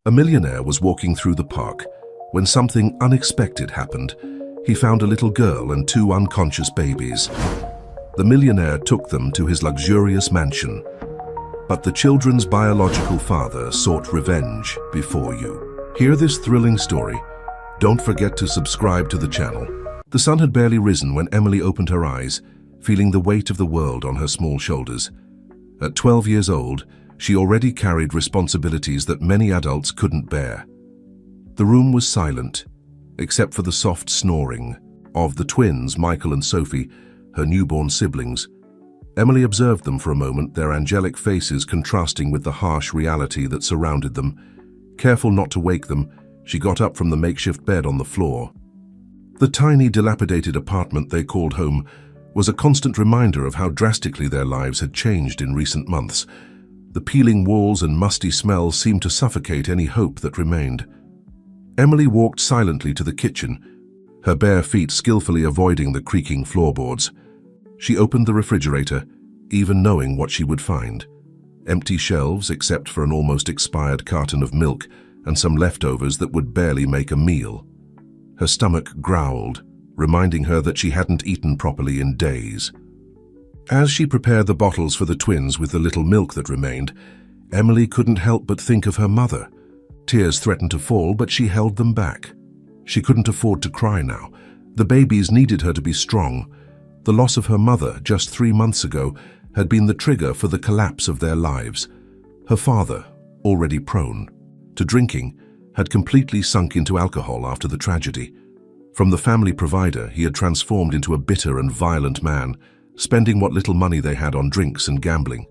A millionaire was walking through the park when something unexpected happened. He found a little girl and two unconscious babies. The millionaire took them to his luxurious mansion, but the children's biological father sought revenge before you. Hear this thrilling story? Don't forget to subscribe to the channel. The sun had barely risen when Emily opened her eyes, feeling the weight of the world on her small shoulders. At 12 years old, she already carried responsibilities that many adults couldn't bear. The room was silent, except for the soft snoring of the twins, Michael and Sophie, her newborn siblings. Emily observed them for a moment, their angelic faces contrasting with the harsh reality that surrounded them. Careful not to wake them, she got up from the makeshift bed on the floor. The tiny, dilapidated apartment they called home was a constant reminder of how drastically their lives had changed in recent months. The peeling walls and musty smells seemed to suffocate any hope that remained. Emily walked silently to the kitchen, her bare feet skillfully avoiding the creaking floorboards. She opened the refrigerator, even knowing what she would find. Empty shelves except for an almost expired carton of milk and some leftovers that would barely make a meal. Her stomach growled, reminding her that she hadn't eaten properly in days. As she prepared the bottles for the twins with the little milk that remained, Emily couldn't help but think of her mother. Tears threatened to fall, but she held them back. She couldn't afford to cry now. The babies needed her to be strong. The loss of her mother just 3 months ago had been the trigger for the collapse of their lives. Her father, already prone to drinking, had completely sunk into alcohol after the tragedy. From the family provider, he had transformed into a bitter and violent man, spending what little money they had on drinks and gambling.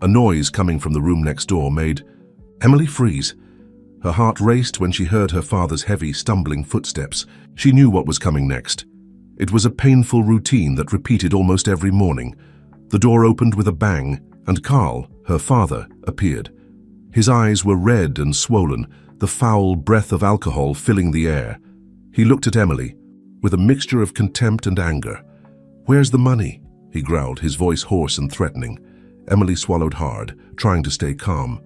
A noise coming from the room next door made Emily freeze. Her heart raced when she heard her father's heavy, stumbling footsteps. She knew what was coming next. It was a painful routine that repeated almost every morning. The door opened with a bang, and Carl, her father, appeared. His eyes were red and swollen, the foul breath of alcohol filling the air. He looked at Emily with a mixture of contempt and anger. "Where's the money?" he growled, his voice hoarse and threatening. Emily swallowed hard, trying to stay calm.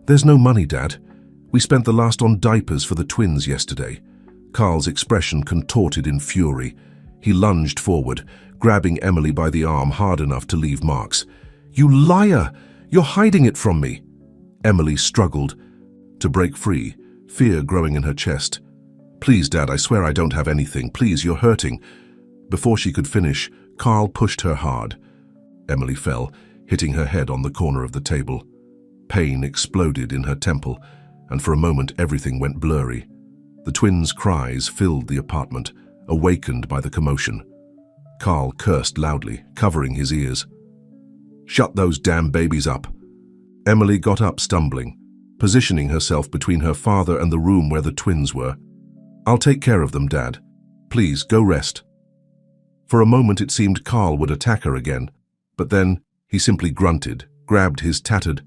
"There's no money, Dad. We spent the last on diapers for the twins yesterday." Carl's expression contorted in fury. He lunged forward, grabbing Emily by the arm hard enough to leave marks. "You liar! You're hiding it from me!" Emily struggled to break free, fear growing in her chest. "Please, Dad, I swear I don't have anything. Please, you're hurting." Before she could finish, Carl pushed her hard. Emily fell, hitting her head on the corner of the table. Pain exploded in her temple, and for a moment everything went blurry. The twins' cries filled the apartment, awakened by the commotion. Carl cursed loudly, covering his ears. "Shut those damn babies up." Emily got up, stumbling, positioning herself between her father and the room where the twins were. "I'll take care of them, Dad. Please, go rest." For a moment it seemed Carl would attack her again, but then he simply grunted, grabbed his tattered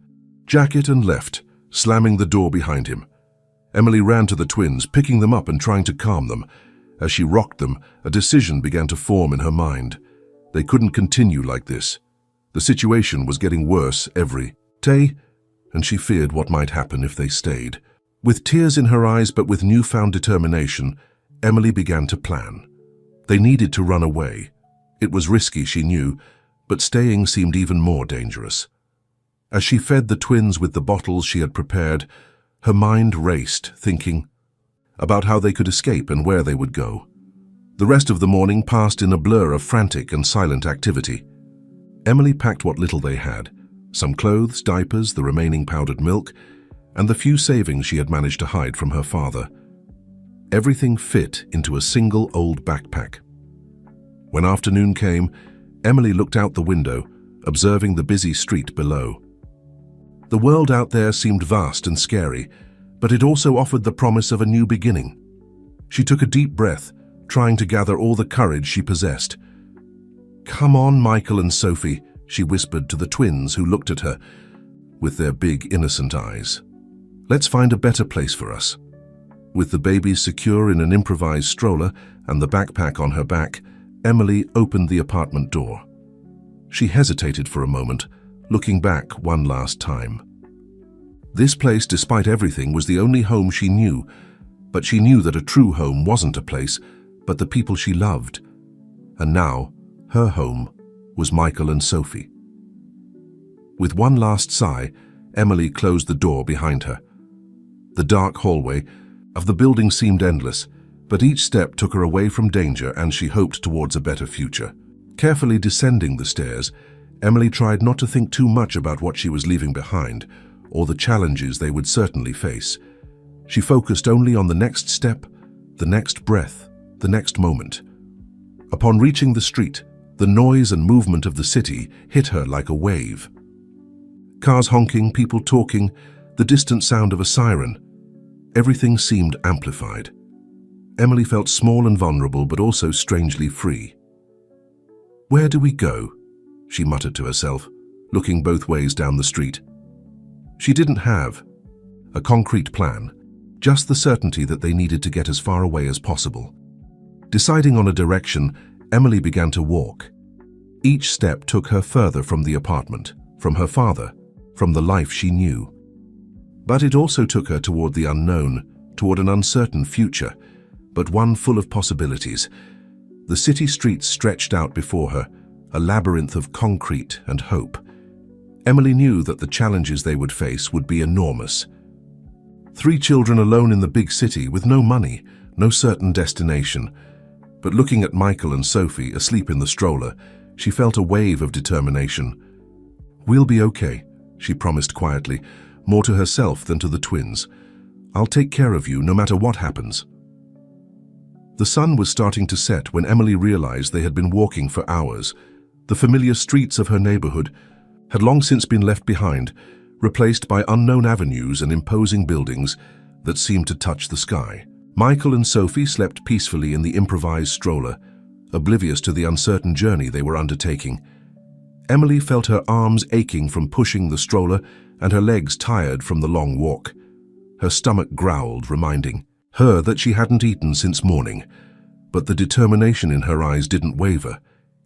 jacket and left, slamming the door behind him. Emily ran to the twins, picking them up and trying to calm them. As she rocked them, a decision began to form in her mind. They couldn't continue like this. The situation was getting worse every day, and she feared what might happen if they stayed. With tears in her eyes but with newfound determination, Emily began to plan. They needed to run away. It was risky, she knew, but staying seemed even more dangerous. As she fed the twins with the bottles she had prepared, her mind raced, thinking about how they could escape and where they would go. The rest of the morning passed in a blur of frantic and silent activity. Emily packed what little they had, some clothes, diapers, the remaining powdered milk, and the few savings she had managed to hide from her father. Everything fit into a single old backpack. When afternoon came, Emily looked out the window, observing the busy street below. The world out there seemed vast and scary, but it also offered the promise of a new beginning. She took a deep breath, trying to gather all the courage she possessed. "Come on, Michael and Sophie," she whispered to the twins who looked at her with their big, innocent eyes. "Let's find a better place for us." With the babies secure in an improvised stroller and the backpack on her back, Emily opened the apartment door. She hesitated for a moment, looking back one last time. This place, despite everything, was the only home she knew, but she knew that a true home wasn't a place, but the people she loved. And now, her home was Michael and Sophie. With one last sigh, Emily closed the door behind her. The dark hallway of the building seemed endless, but each step took her away from danger and she hoped towards a better future. Carefully descending the stairs, Emily tried not to think too much about what she was leaving behind, or the challenges they would certainly face. She focused only on the next step, the next breath, the next moment. Upon reaching the street, the noise and movement of the city hit her like a wave. Cars honking, people talking, the distant sound of a siren. Everything seemed amplified. Emily felt small and vulnerable, but also strangely free. "Where do we go?" she muttered to herself, looking both ways down the street. She didn't have a concrete plan, just the certainty that they needed to get as far away as possible. Deciding on a direction, Emily began to walk. Each step took her further from the apartment, from her father, from the life she knew. But it also took her toward the unknown, toward an uncertain future, but one full of possibilities. The city streets stretched out before her, a labyrinth of concrete and hope. Emily knew that the challenges they would face would be enormous. 3 children alone in the big city with no money, no certain destination. But looking at Michael and Sophie asleep in the stroller, she felt a wave of determination. "We'll be okay," she promised quietly, more to herself than to the twins. "I'll take care of you no matter what happens." The sun was starting to set when Emily realized they had been walking for hours. The familiar streets of her neighborhood had long since been left behind, replaced by unknown avenues and imposing buildings that seemed to touch the sky. Michael and Sophie slept peacefully in the improvised stroller, oblivious to the uncertain journey they were undertaking. Emily felt her arms aching from pushing the stroller and her legs tired from the long walk. Her stomach growled, reminding her that she hadn't eaten since morning, but the determination in her eyes didn't waver.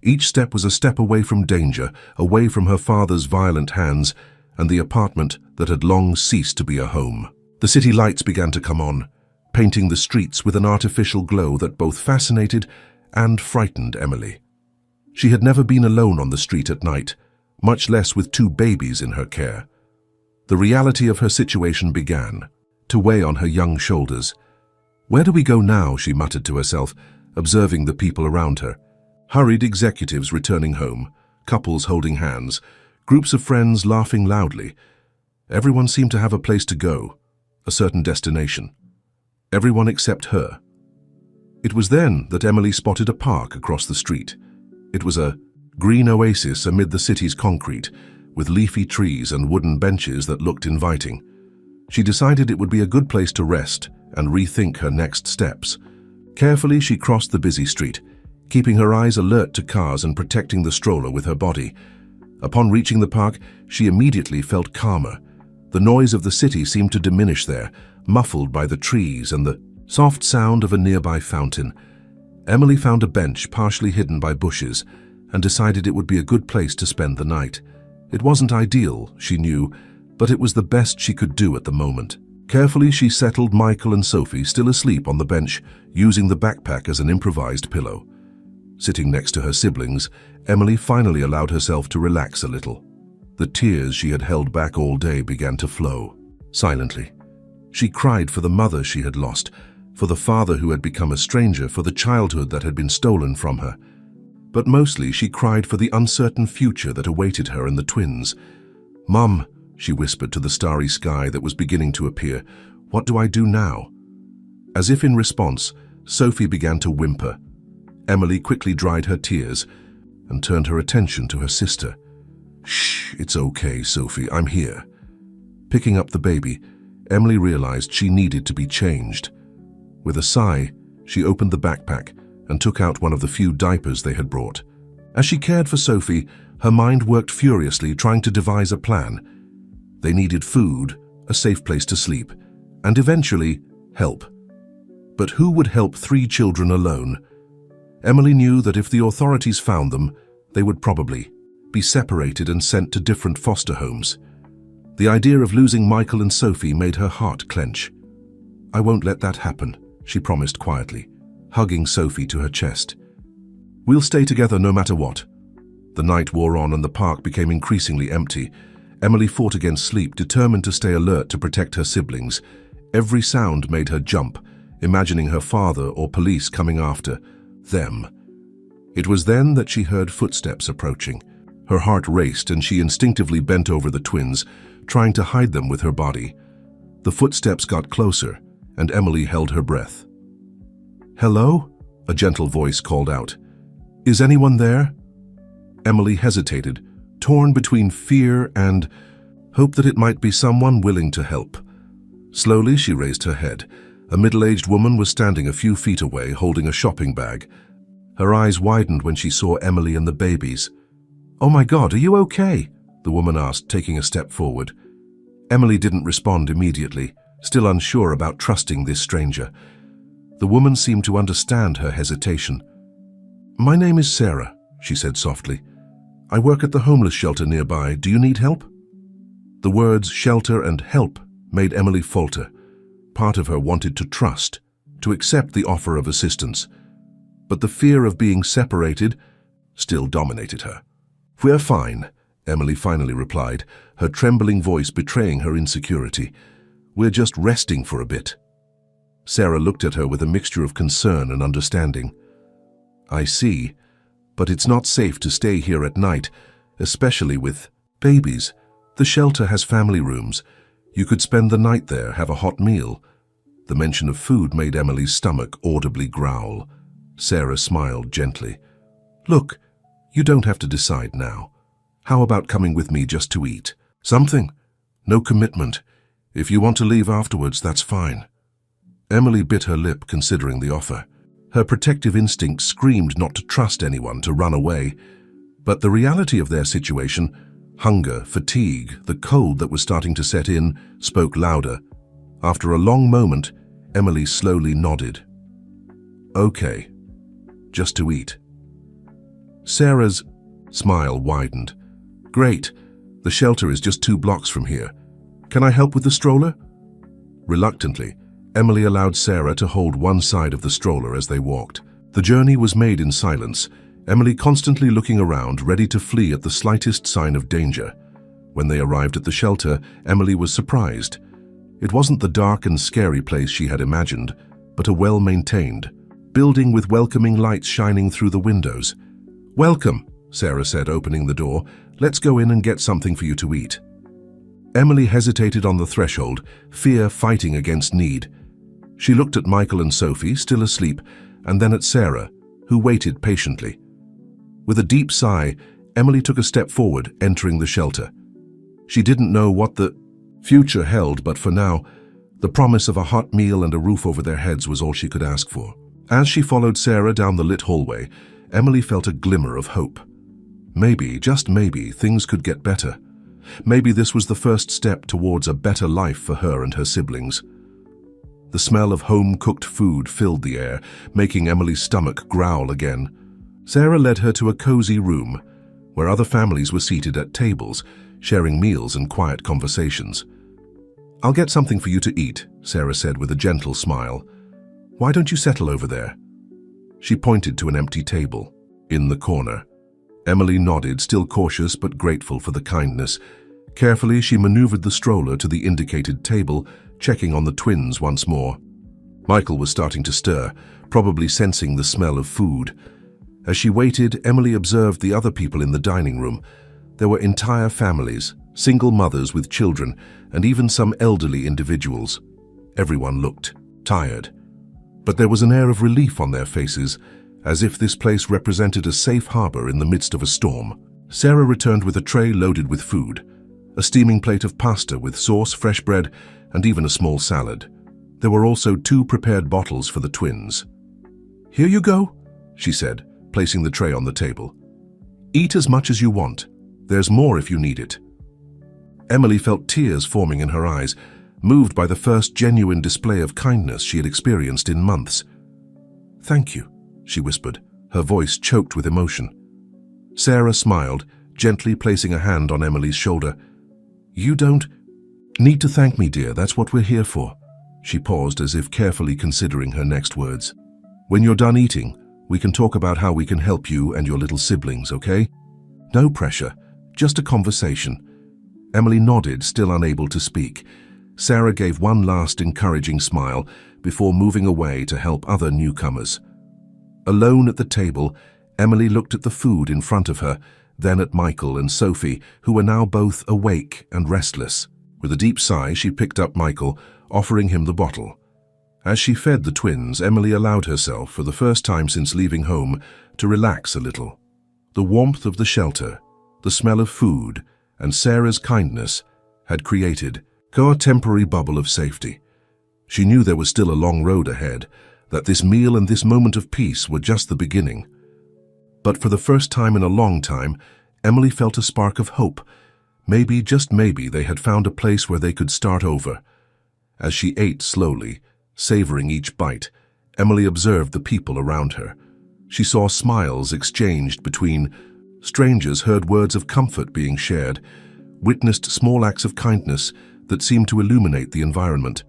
Each step was a step away from danger, away from her father's violent hands and the apartment that had long ceased to be a home. The city lights began to come on, painting the streets with an artificial glow that both fascinated and frightened Emily. She had never been alone on the street at night, much less with 2 babies in her care. The reality of her situation began to weigh on her young shoulders. "Where do we go now?" she muttered to herself, observing the people around her. Hurried executives returning home, couples holding hands, groups of friends laughing loudly. Everyone seemed to have a place to go, a certain destination. Everyone except her. It was then that Emily spotted a park across the street. It was a green oasis amid the city's concrete, with leafy trees and wooden benches that looked inviting. She decided it would be a good place to rest and rethink her next steps. Carefully, she crossed the busy street, keeping her eyes alert to cars and protecting the stroller with her body. Upon reaching the park, she immediately felt calmer. The noise of the city seemed to diminish there, muffled by the trees and the soft sound of a nearby fountain. Emily found a bench partially hidden by bushes and decided it would be a good place to spend the night. It wasn't ideal, she knew, but it was the best she could do at the moment. Carefully, she settled Michael and Sophie, still asleep, on the bench, using the backpack as an improvised pillow. Sitting next to her siblings, Emily finally allowed herself to relax a little. The tears she had held back all day began to flow. Silently, she cried for the mother she had lost, for the father who had become a stranger, for the childhood that had been stolen from her. But mostly she cried for the uncertain future that awaited her and the twins. "Mum," she whispered to the starry sky that was beginning to appear, "what do I do now?" As if in response, Sophie began to whimper. Emily quickly dried her tears and turned her attention to her sister. "Shh, it's okay, Sophie, I'm here." Picking up the baby, Emily realized she needed to be changed. With a sigh, she opened the backpack and took out one of the few diapers they had brought. As she cared for Sophie, her mind worked furiously, trying to devise a plan. They needed food, a safe place to sleep, and eventually, help. But who would help 3 children alone? Emily knew that if the authorities found them, they would probably be separated and sent to different foster homes. The idea of losing Michael and Sophie made her heart clench. "I won't let that happen," she promised quietly, hugging Sophie to her chest. "We'll stay together no matter what." The night wore on and the park became increasingly empty. Emily fought against sleep, determined to stay alert to protect her siblings. Every sound made her jump, imagining her father or police coming after them. It was then that she heard footsteps approaching. Her heart raced and she instinctively bent over the twins, trying to hide them with her body. The footsteps got closer, and Emily held her breath. "Hello?" a gentle voice called out. "Is anyone there?" Emily hesitated, torn between fear and hope that it might be someone willing to help. Slowly, she raised her head. A middle-aged woman was standing a few feet away, holding a shopping bag. Her eyes widened when she saw Emily and the babies. "Oh my God, are you okay?" the woman asked, taking a step forward. Emily didn't respond immediately, still unsure about trusting this stranger. The woman seemed to understand her hesitation. "My name is Sarah," she said softly. "I work at the homeless shelter nearby. Do you need help?" The words shelter and help made Emily falter. Part of her wanted to trust, to accept the offer of assistance. But the fear of being separated still dominated her. "We're fine," Emily finally replied, her trembling voice betraying her insecurity. "We're just resting for a bit." Sarah looked at her with a mixture of concern and understanding. "I see, but it's not safe to stay here at night, especially with babies. The shelter has family rooms. You could spend the night there, have a hot meal." The mention of food made Emily's stomach audibly growl. Sarah smiled gently. "Look, you don't have to decide now. How about coming with me just to eat? Something? No commitment. If you want to leave afterwards, that's fine." Emily bit her lip, considering the offer. Her protective instinct screamed not to trust anyone, to run away. But the reality of their situation, hunger, fatigue, the cold that was starting to set in, spoke louder. After a long moment, Emily slowly nodded. "Okay, just to eat." Sarah's smile widened. "Great, the shelter is just 2 blocks from here. Can I help with the stroller?" Reluctantly, Emily allowed Sarah to hold one side of the stroller as they walked. The journey was made in silence, Emily constantly looking around, ready to flee at the slightest sign of danger. When they arrived at the shelter, Emily was surprised. It wasn't the dark and scary place she had imagined, but a well-maintained building with welcoming lights shining through the windows. "Welcome," Sarah said, opening the door. "Let's go in and get something for you to eat." Emily hesitated on the threshold, fear fighting against need. She looked at Michael and Sophie, still asleep, and then at Sarah, who waited patiently. With a deep sigh, Emily took a step forward, entering the shelter. She didn't know what the future held, but for now, the promise of a hot meal and a roof over their heads was all she could ask for. As she followed Sarah down the lit hallway, Emily felt a glimmer of hope. Maybe, just maybe, things could get better. Maybe this was the first step towards a better life for her and her siblings. The smell of home-cooked food filled the air, making Emily's stomach growl again. Sarah led her to a cozy room, where other families were seated at tables, sharing meals and quiet conversations. "I'll get something for you to eat," Sarah said with a gentle smile. "Why don't you settle over there?" She pointed to an empty table, in the corner. Emily nodded, still cautious but grateful for the kindness. Carefully, she maneuvered the stroller to the indicated table, checking on the twins once more. Michael was starting to stir, probably sensing the smell of food. As she waited, Emily observed the other people in the dining room. There were entire families, single mothers with children, and even some elderly individuals. Everyone looked tired. But there was an air of relief on their faces, as if this place represented a safe harbor in the midst of a storm. Sarah returned with a tray loaded with food, a steaming plate of pasta with sauce, fresh bread, and even a small salad. There were also 2 prepared bottles for the twins. "Here you go," she said, placing the tray on the table. "Eat as much as you want. There's more if you need it." Emily felt tears forming in her eyes, moved by the first genuine display of kindness she had experienced in months. "Thank you," she whispered, her voice choked with emotion. Sarah smiled, gently placing a hand on Emily's shoulder. "You don't Need to thank me, dear, that's what we're here for. She paused as if carefully considering her next words. When you're done eating, we can talk about how we can help you and your little siblings, okay? No pressure, just a conversation. Emily nodded, still unable to speak. Sarah gave one last encouraging smile before moving away to help other newcomers. Alone at the table, Emily looked at the food in front of her, then at Michael and Sophie, who were now both awake and restless. With a deep sigh, she picked up Michael, offering him the bottle. As she fed the twins, Emily allowed herself, for the first time since leaving home, to relax a little. The warmth of the shelter, the smell of food, and Sarah's kindness had created a temporary bubble of safety. She knew there was still a long road ahead, that this meal and this moment of peace were just the beginning. But for the first time in a long time, Emily felt a spark of hope. Maybe, just maybe, they had found a place where they could start over. As she ate slowly, savoring each bite, Emily observed the people around her. She saw smiles exchanged between strangers, heard words of comfort being shared, witnessed small acts of kindness that seemed to illuminate the environment.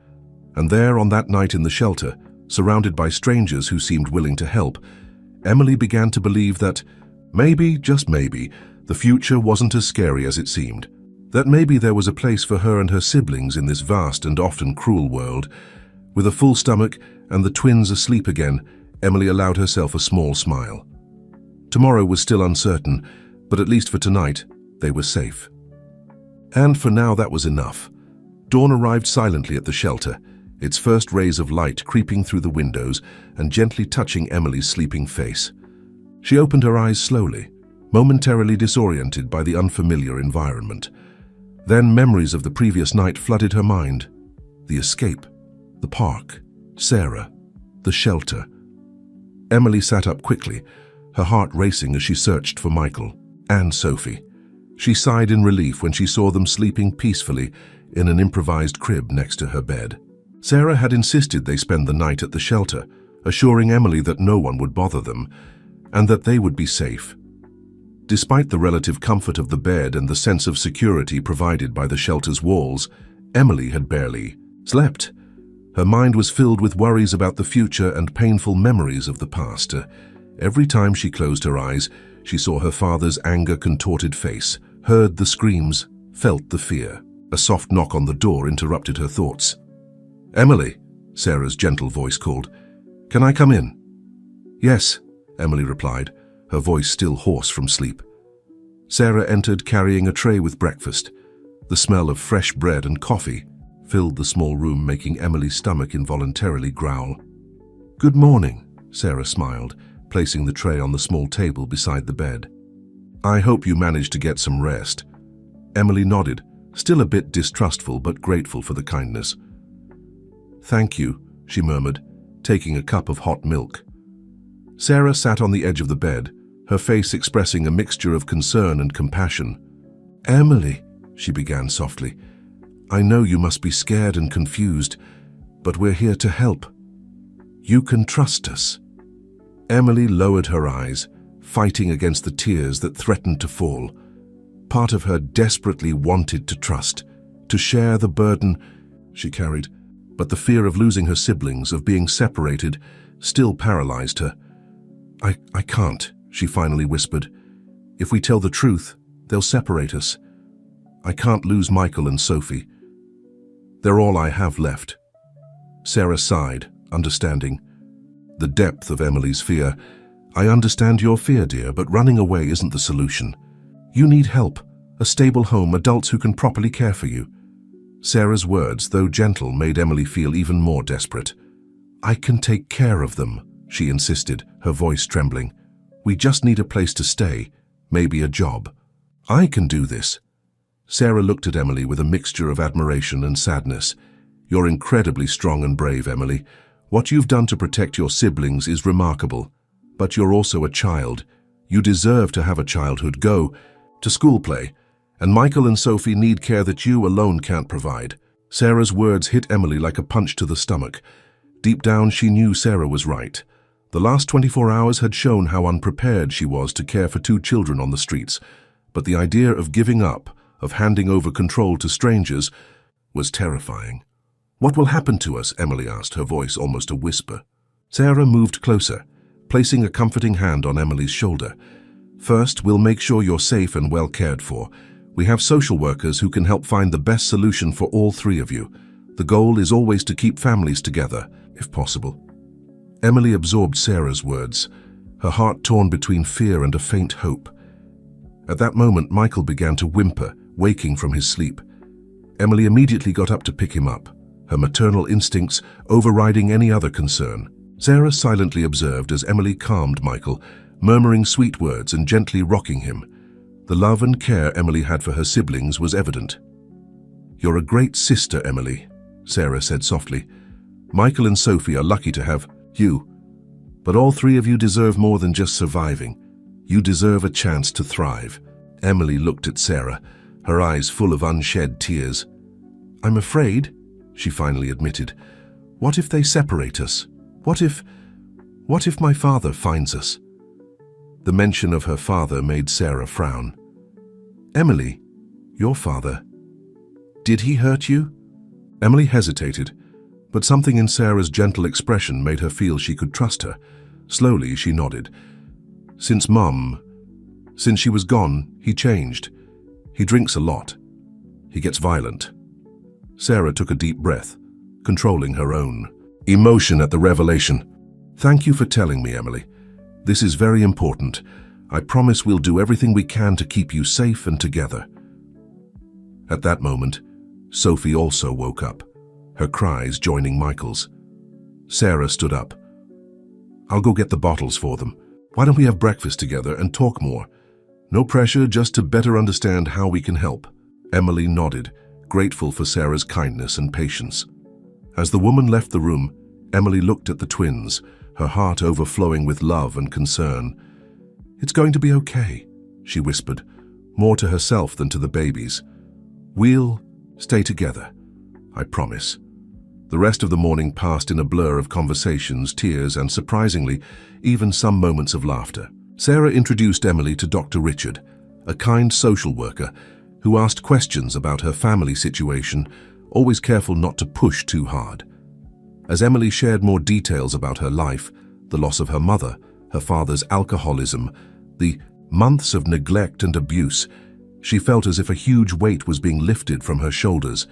And there, on that night in the shelter, surrounded by strangers who seemed willing to help, Emily began to believe that maybe, just maybe, the future wasn't as scary as it seemed. That maybe there was a place for her and her siblings in this vast and often cruel world. With a full stomach and the twins asleep again, Emily allowed herself a small smile. Tomorrow was still uncertain, but at least for tonight, they were safe. And for now, that was enough. Dawn arrived silently at the shelter, its first rays of light creeping through the windows and gently touching Emily's sleeping face. She opened her eyes slowly, momentarily disoriented by the unfamiliar environment. Then memories of the previous night flooded her mind. The escape, the park, Sarah, the shelter. Emily sat up quickly, her heart racing as she searched for Michael and Sophie. She sighed in relief when she saw them sleeping peacefully in an improvised crib next to her bed. Sarah had insisted they spend the night at the shelter, assuring Emily that no one would bother them and that they would be safe. Despite the relative comfort of the bed and the sense of security provided by the shelter's walls, Emily had barely slept. Her mind was filled with worries about the future and painful memories of the past. Every time she closed her eyes, she saw her father's anger-contorted face, heard the screams, felt the fear. A soft knock on the door interrupted her thoughts. "Emily," Sarah's gentle voice called. "Can I come in?" "Yes," Emily replied, her voice still hoarse from sleep. Sarah entered carrying a tray with breakfast. The smell of fresh bread and coffee filled the small room, making Emily's stomach involuntarily growl. "Good morning," Sarah smiled, placing the tray on the small table beside the bed. "I hope you managed to get some rest." Emily nodded, still a bit distrustful but grateful for the kindness. "Thank you," she murmured, taking a cup of hot milk. Sarah sat on the edge of the bed, her face expressing a mixture of concern and compassion. "Emily," she began softly, "I know you must be scared and confused, but we're here to help. You can trust us." Emily lowered her eyes, fighting against the tears that threatened to fall. Part of her desperately wanted to trust, to share the burden she carried, but the fear of losing her siblings, of being separated, still paralyzed her. I can't," she finally whispered. "If we tell the truth, they'll separate us. I can't lose Michael and Sophie. They're all I have left." Sarah sighed, understanding the depth of Emily's fear. "I understand your fear, dear, but running away isn't the solution. You need help, a stable home, adults who can properly care for you." Sarah's words, though gentle, made Emily feel even more desperate. "I can take care of them," she insisted, her voice trembling. "We just need a place to stay, maybe a job. I can do this." Sarah looked at Emily with a mixture of admiration and sadness. "You're incredibly strong and brave, Emily. What you've done to protect your siblings is remarkable. But you're also a child. You deserve to have a childhood. Go to school, play. And Michael and Sophie need care that you alone can't provide." Sarah's words hit Emily like a punch to the stomach. Deep down, she knew Sarah was right. The last 24 hours had shown how unprepared she was to care for 2 children on the streets. But the idea of giving up, of handing over control to strangers, was terrifying. "What will happen to us?" Emily asked, her voice almost a whisper. Sarah moved closer, placing a comforting hand on Emily's shoulder. "First, we'll make sure you're safe and well cared for. We have social workers who can help find the best solution for all three of you. The goal is always to keep families together, if possible." Emily absorbed Sarah's words, her heart torn between fear and a faint hope. At that moment, Michael began to whimper, waking from his sleep. Emily immediately got up to pick him up, her maternal instincts overriding any other concern. Sarah silently observed as Emily calmed Michael, murmuring sweet words and gently rocking him. The love and care Emily had for her siblings was evident. "You're a great sister, Emily," Sarah said softly. "Michael and Sophie are lucky to have you. But all three of you deserve more than just surviving. You deserve a chance to thrive." Emily looked at Sarah, her eyes full of unshed tears. "I'm afraid," she finally admitted. "What if they separate us? What if my father finds us?" The mention of her father made Sarah frown. "Emily, your father, did he hurt you?" Emily hesitated, but something in Sarah's gentle expression made her feel she could trust her. Slowly, she nodded. Since she was gone, he changed. He drinks a lot. He gets violent." Sarah took a deep breath, controlling her own emotion at the revelation. "Thank you for telling me, Emily. This is very important. I promise we'll do everything we can to keep you safe and together." At that moment, Sophie also woke up, her cries joining Michael's. Sarah stood up. "I'll go get the bottles for them. Why don't we have breakfast together and talk more? No pressure, just to better understand how we can help." Emily nodded, grateful for Sarah's kindness and patience. As the woman left the room, Emily looked at the twins, her heart overflowing with love and concern. "It's going to be okay," she whispered, more to herself than to the babies. "We'll stay together, I promise." The rest of the morning passed in a blur of conversations, tears, and surprisingly, even some moments of laughter. Sarah introduced Emily to Dr. Richard, a kind social worker who asked questions about her family situation, always careful not to push too hard. As Emily shared more details about her life, the loss of her mother, her father's alcoholism, the months of neglect and abuse, she felt as if a huge weight was being lifted from her shoulders.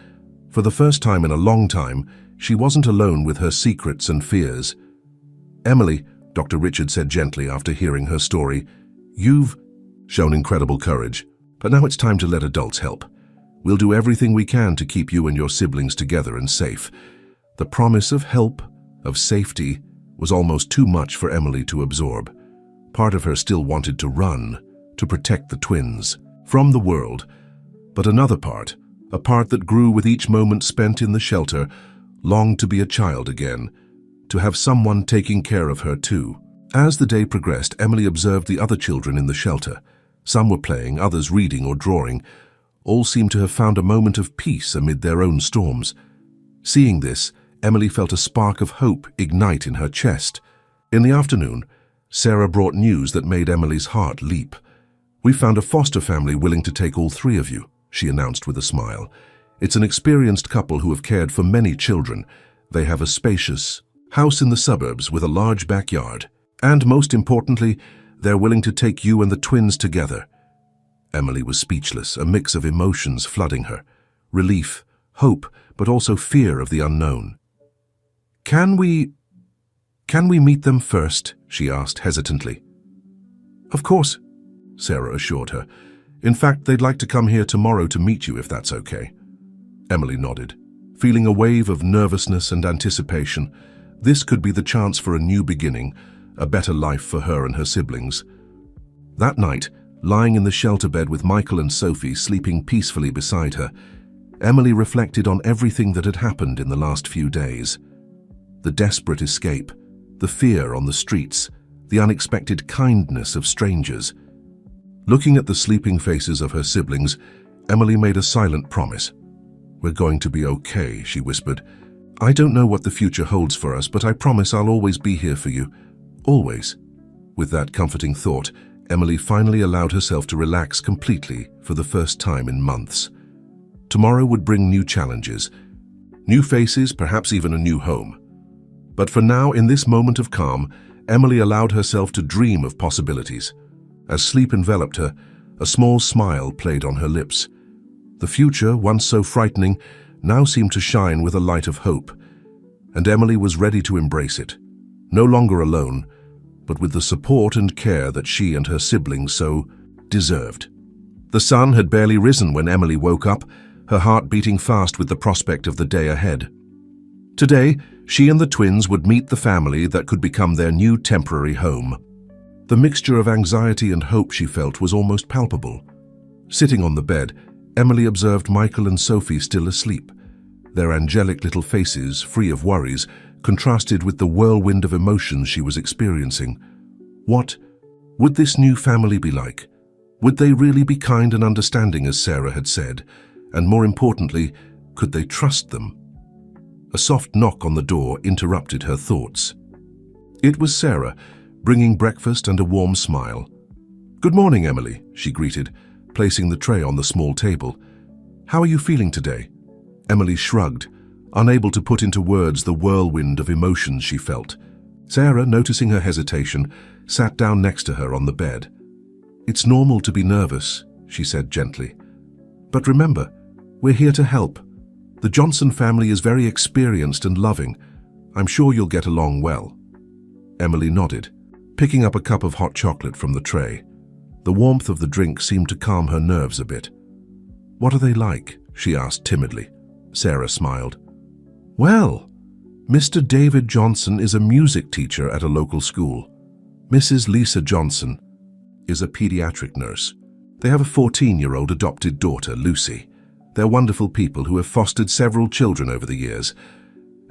For the first time in a long time, she wasn't alone with her secrets and fears. "Emily," Dr. Richard said gently after hearing her story, "you've shown incredible courage, but now it's time to let adults help. We'll do everything we can to keep you and your siblings together and safe." The promise of help, of safety, was almost too much for Emily to absorb. Part of her still wanted to run, to protect the twins from the world. But another part, a part that grew with each moment spent in the shelter, longed to be a child again, to have someone taking care of her too. As the day progressed, Emily observed the other children in the shelter. Some were playing, others reading or drawing. All seemed to have found a moment of peace amid their own storms. Seeing this, Emily felt a spark of hope ignite in her chest. In the afternoon, Sarah brought news that made Emily's heart leap. "We found a foster family willing to take all three of you," she announced with a smile. "It's an experienced couple who have cared for many children. They have a spacious house in the suburbs with a large backyard. And most importantly, they're willing to take you and the twins together." Emily was speechless, a mix of emotions flooding her. Relief, hope, but also fear of the unknown. Can we meet them first?" she asked hesitantly. "Of course," Sarah assured her. "In fact, they'd like to come here tomorrow to meet you if that's okay." Emily nodded, feeling a wave of nervousness and anticipation. This could be the chance for a new beginning, a better life for her and her siblings. That night, lying in the shelter bed with Michael and Sophie sleeping peacefully beside her, Emily reflected on everything that had happened in the last few days. The desperate escape, the fear on the streets, the unexpected kindness of strangers. Looking at the sleeping faces of her siblings, Emily made a silent promise. "We're going to be okay," she whispered. "I don't know what the future holds for us, but I promise I'll always be here for you. Always." With that comforting thought, Emily finally allowed herself to relax completely for the first time in months. Tomorrow would bring new challenges, new faces, perhaps even a new home. But for now, in this moment of calm, Emily allowed herself to dream of possibilities. As sleep enveloped her, a small smile played on her lips. The future, once so frightening, now seemed to shine with a light of hope, and Emily was ready to embrace it, no longer alone, but with the support and care that she and her siblings so deserved. The sun had barely risen when Emily woke up, her heart beating fast with the prospect of the day ahead. Today, she and the twins would meet the family that could become their new temporary home. The mixture of anxiety and hope she felt was almost palpable. Sitting on the bed, Emily observed Michael and Sophie still asleep. Their angelic little faces, free of worries, contrasted with the whirlwind of emotions she was experiencing. What would this new family be like? Would they really be kind and understanding, as Sarah had said? And more importantly, could they trust them? A soft knock on the door interrupted her thoughts. It was Sarah, bringing breakfast and a warm smile. "Good morning, Emily," she greeted, placing the tray on the small table. "How are you feeling today?" Emily shrugged, unable to put into words the whirlwind of emotions she felt. Sarah, noticing her hesitation, sat down next to her on the bed. "It's normal to be nervous," she said gently. "But remember, we're here to help. The Johnson family is very experienced and loving. I'm sure you'll get along well." Emily nodded, picking up a cup of hot chocolate from the tray. The warmth of the drink seemed to calm her nerves a bit. "What are they like?" she asked timidly. Sarah smiled. "Well, Mr. David Johnson is a music teacher at a local school. Mrs. Lisa Johnson is a pediatric nurse. They have a 14-year-old adopted daughter, Lucy. They're wonderful people who have fostered several children over the years."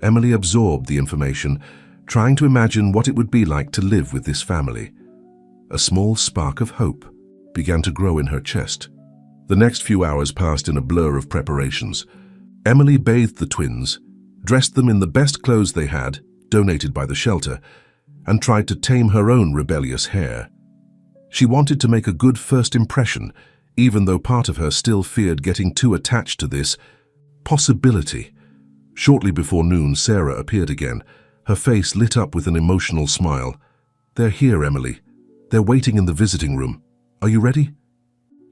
Emily absorbed the information, trying to imagine what it would be like to live with this family. A small spark of hope began to grow in her chest. The next few hours passed in a blur of preparations. Emily bathed the twins, dressed them in the best clothes they had, donated by the shelter, and tried to tame her own rebellious hair. She wanted to make a good first impression, even though part of her still feared getting too attached to this possibility. Shortly before noon, Sarah appeared again, her face lit up with an emotional smile. "They're here, Emily. They're waiting in the visiting room. Are you ready?"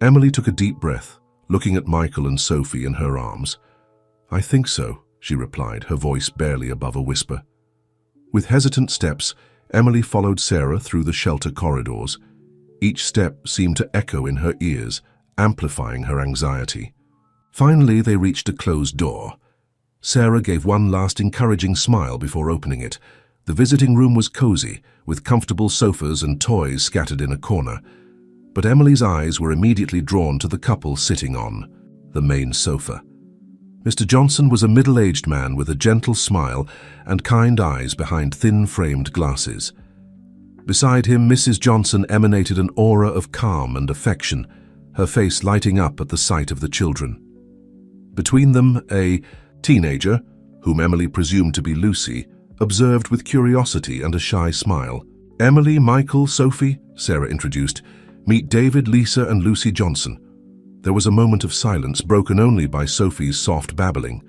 Emily took a deep breath, looking at Michael and Sophie in her arms. "I think so," she replied, her voice barely above a whisper. With hesitant steps, Emily followed Sarah through the shelter corridors. Each step seemed to echo in her ears, amplifying her anxiety. Finally, they reached a closed door. Sarah gave one last encouraging smile before opening it. The visiting room was cozy, with comfortable sofas and toys scattered in a corner. But Emily's eyes were immediately drawn to the couple sitting on the main sofa. Mr. Johnson was a middle-aged man with a gentle smile and kind eyes behind thin-framed glasses. Beside him, Mrs. Johnson emanated an aura of calm and affection, her face lighting up at the sight of the children. Between them, a teenager, whom Emily presumed to be Lucy, observed with curiosity and a shy smile. "Emily, Michael, Sophie," Sarah introduced. "Meet David, Lisa, and Lucy Johnson." There was a moment of silence, broken only by Sophie's soft babbling.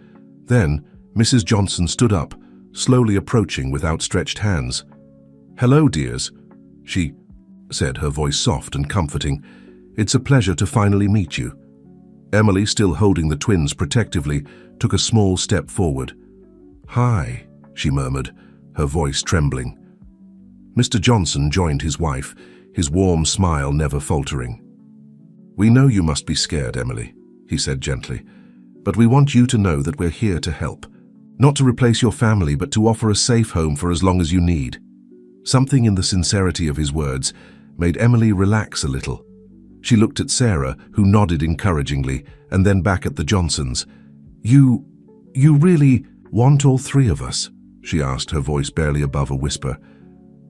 Then, Mrs. Johnson stood up, slowly approaching with outstretched hands. "Hello, dears," she said, her voice soft and comforting. "It's a pleasure to finally meet you." Emily, still holding the twins protectively, took a small step forward. "Hi," she murmured, her voice trembling. Mr. Johnson joined his wife, his warm smile never faltering. "We know you must be scared, Emily," he said gently, "but we want you to know that we're here to help. Not to replace your family, but to offer a safe home for as long as you need." Something in the sincerity of his words made Emily relax a little. She looked at Sarah, who nodded encouragingly, and then back at the Johnsons. You really want all three of us?" she asked, her voice barely above a whisper.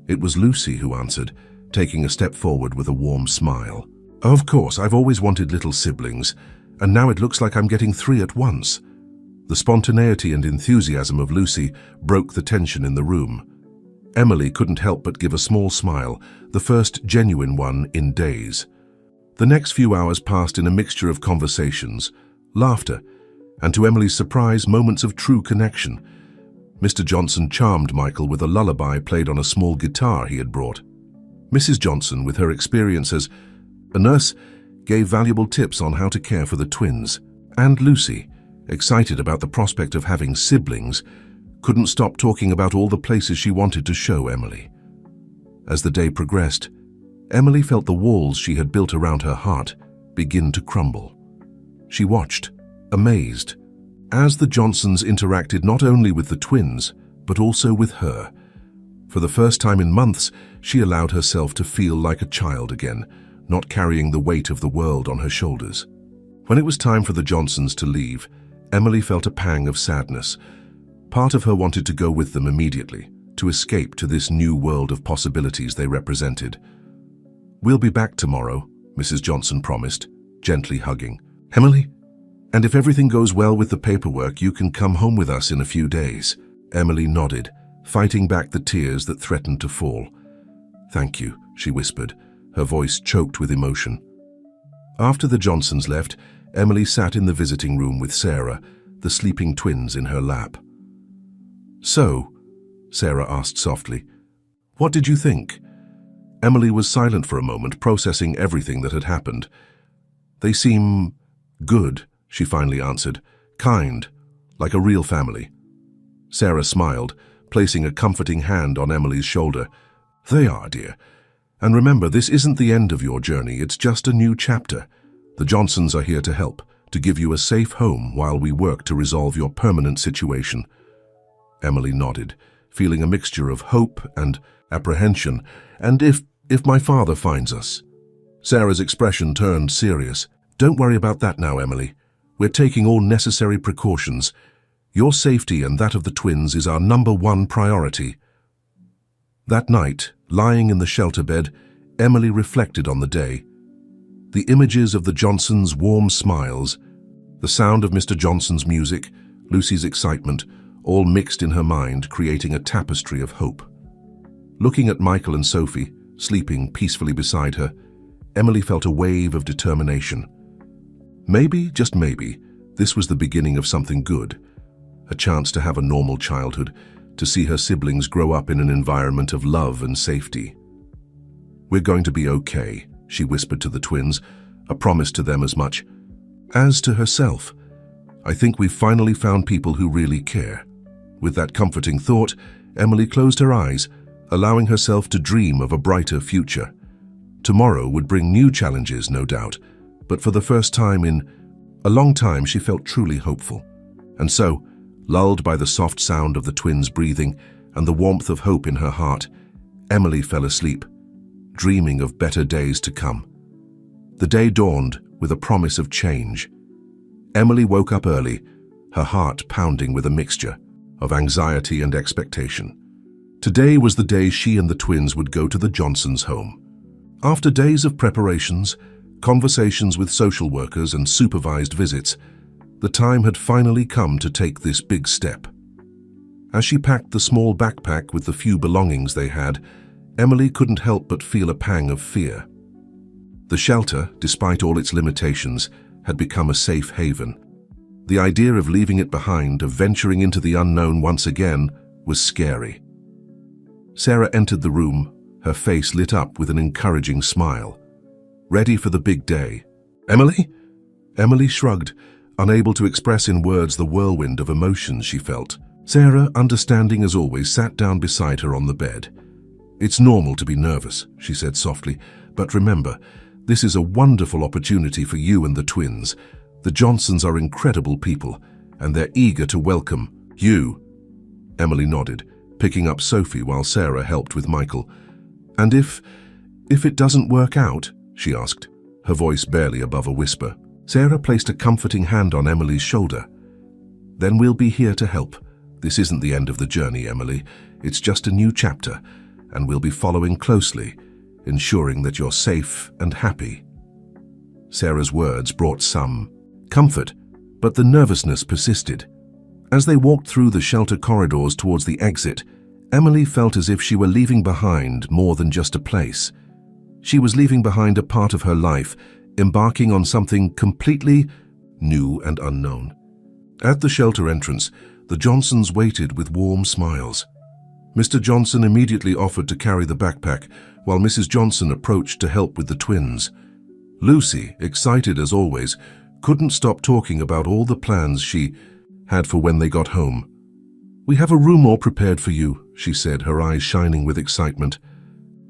It was Lucy who answered, taking a step forward with a warm smile. "Of course, I've always wanted little siblings, and now it looks like I'm getting three at once." The spontaneity and enthusiasm of Lucy broke the tension in the room. Emily couldn't help but give a small smile, the first genuine one in days. The next few hours passed in a mixture of conversations, laughter, And to Emily's surprise, moments of true connection. Mr. Johnson charmed Michael with a lullaby played on a small guitar he had brought. Mrs. Johnson, with her experience as a nurse, gave valuable tips on how to care for the twins. And Lucy, excited about the prospect of having siblings, couldn't stop talking about all the places she wanted to show Emily. As the day progressed, Emily felt the walls she had built around her heart begin to crumble. She watched, amazed, as the Johnsons interacted not only with the twins, but also with her. For the first time in months, she allowed herself to feel like a child again, not carrying the weight of the world on her shoulders. When it was time for the Johnsons to leave, Emily felt a pang of sadness. Part of her wanted to go with them immediately, to escape to this new world of possibilities they represented. "We'll be back tomorrow," Mrs. Johnson promised, gently hugging Emily. "And if everything goes well with the paperwork, you can come home with us in a few days." Emily nodded, fighting back the tears that threatened to fall. "Thank you," she whispered, her voice choked with emotion. After the Johnsons left, Emily sat in the visiting room with Sarah, the sleeping twins in her lap. "So," Sarah asked softly, "what did you think?" Emily was silent for a moment, processing everything that had happened. "They seem good," she finally answered. "Kind, like a real family." Sarah smiled, placing a comforting hand on Emily's shoulder. "They are, dear. And remember, this isn't the end of your journey, it's just a new chapter. The Johnsons are here to help, to give you a safe home while we work to resolve your permanent situation." Emily nodded, feeling a mixture of hope and apprehension. "And if my father finds us?" Sarah's expression turned serious. "Don't worry about that now, Emily. We're taking all necessary precautions. Your safety and that of the twins is our #1 priority." That night, lying in the shelter bed, Emily reflected on the day. The images of the Johnsons' warm smiles, the sound of Mr. Johnson's music, Lucy's excitement, all mixed in her mind, creating a tapestry of hope. Looking at Michael and Sophie, sleeping peacefully beside her, Emily felt a wave of determination. Maybe, just maybe, this was the beginning of something good. A chance to have a normal childhood, to see her siblings grow up in an environment of love and safety. "We're going to be okay," she whispered to the twins, a promise to them as much as to herself. "I think we've finally found people who really care." With that comforting thought, Emily closed her eyes, allowing herself to dream of a brighter future. Tomorrow would bring new challenges, no doubt, but for the first time in a long time she felt truly hopeful. And so, lulled by the soft sound of the twins' breathing and the warmth of hope in her heart, Emily fell asleep, dreaming of better days to come. The day dawned with a promise of change. Emily woke up early, her heart pounding with a mixture of anxiety and expectation. Today was the day she and the twins would go to the Johnsons' home. After days of preparations, conversations with social workers and supervised visits, the time had finally come to take this big step. As she packed the small backpack with the few belongings they had, Emily couldn't help but feel a pang of fear. The shelter, despite all its limitations, had become a safe haven. The idea of leaving it behind, of venturing into the unknown once again, was scary. Sarah entered the room, her face lit up with an encouraging smile. Ready for the big day. "Emily?" Emily shrugged, unable to express in words the whirlwind of emotions she felt. Sarah, understanding as always, sat down beside her on the bed. "It's normal to be nervous," she said softly, "but remember, this is a wonderful opportunity for you and the twins. The Johnsons are incredible people, and they're eager to welcome you." Emily nodded, picking up Sophie while Sarah helped with Michael. "And if it doesn't work out?" she asked, her voice barely above a whisper. Sarah placed a comforting hand on Emily's shoulder. "Then we'll be here to help. This isn't the end of the journey, Emily. It's just a new chapter, and we'll be following closely, ensuring that you're safe and happy." Sarah's words brought some comfort, but the nervousness persisted. As they walked through the shelter corridors towards the exit, Emily felt as if she were leaving behind more than just a place. She was leaving behind a part of her life, embarking on something completely new and unknown. At the shelter entrance, the Johnsons waited with warm smiles. Mr. Johnson immediately offered to carry the backpack, while Mrs. Johnson approached to help with the twins. Lucy, excited as always, couldn't stop talking about all the plans she had for when they got home. "We have a room all prepared for you," she said, her eyes shining with excitement.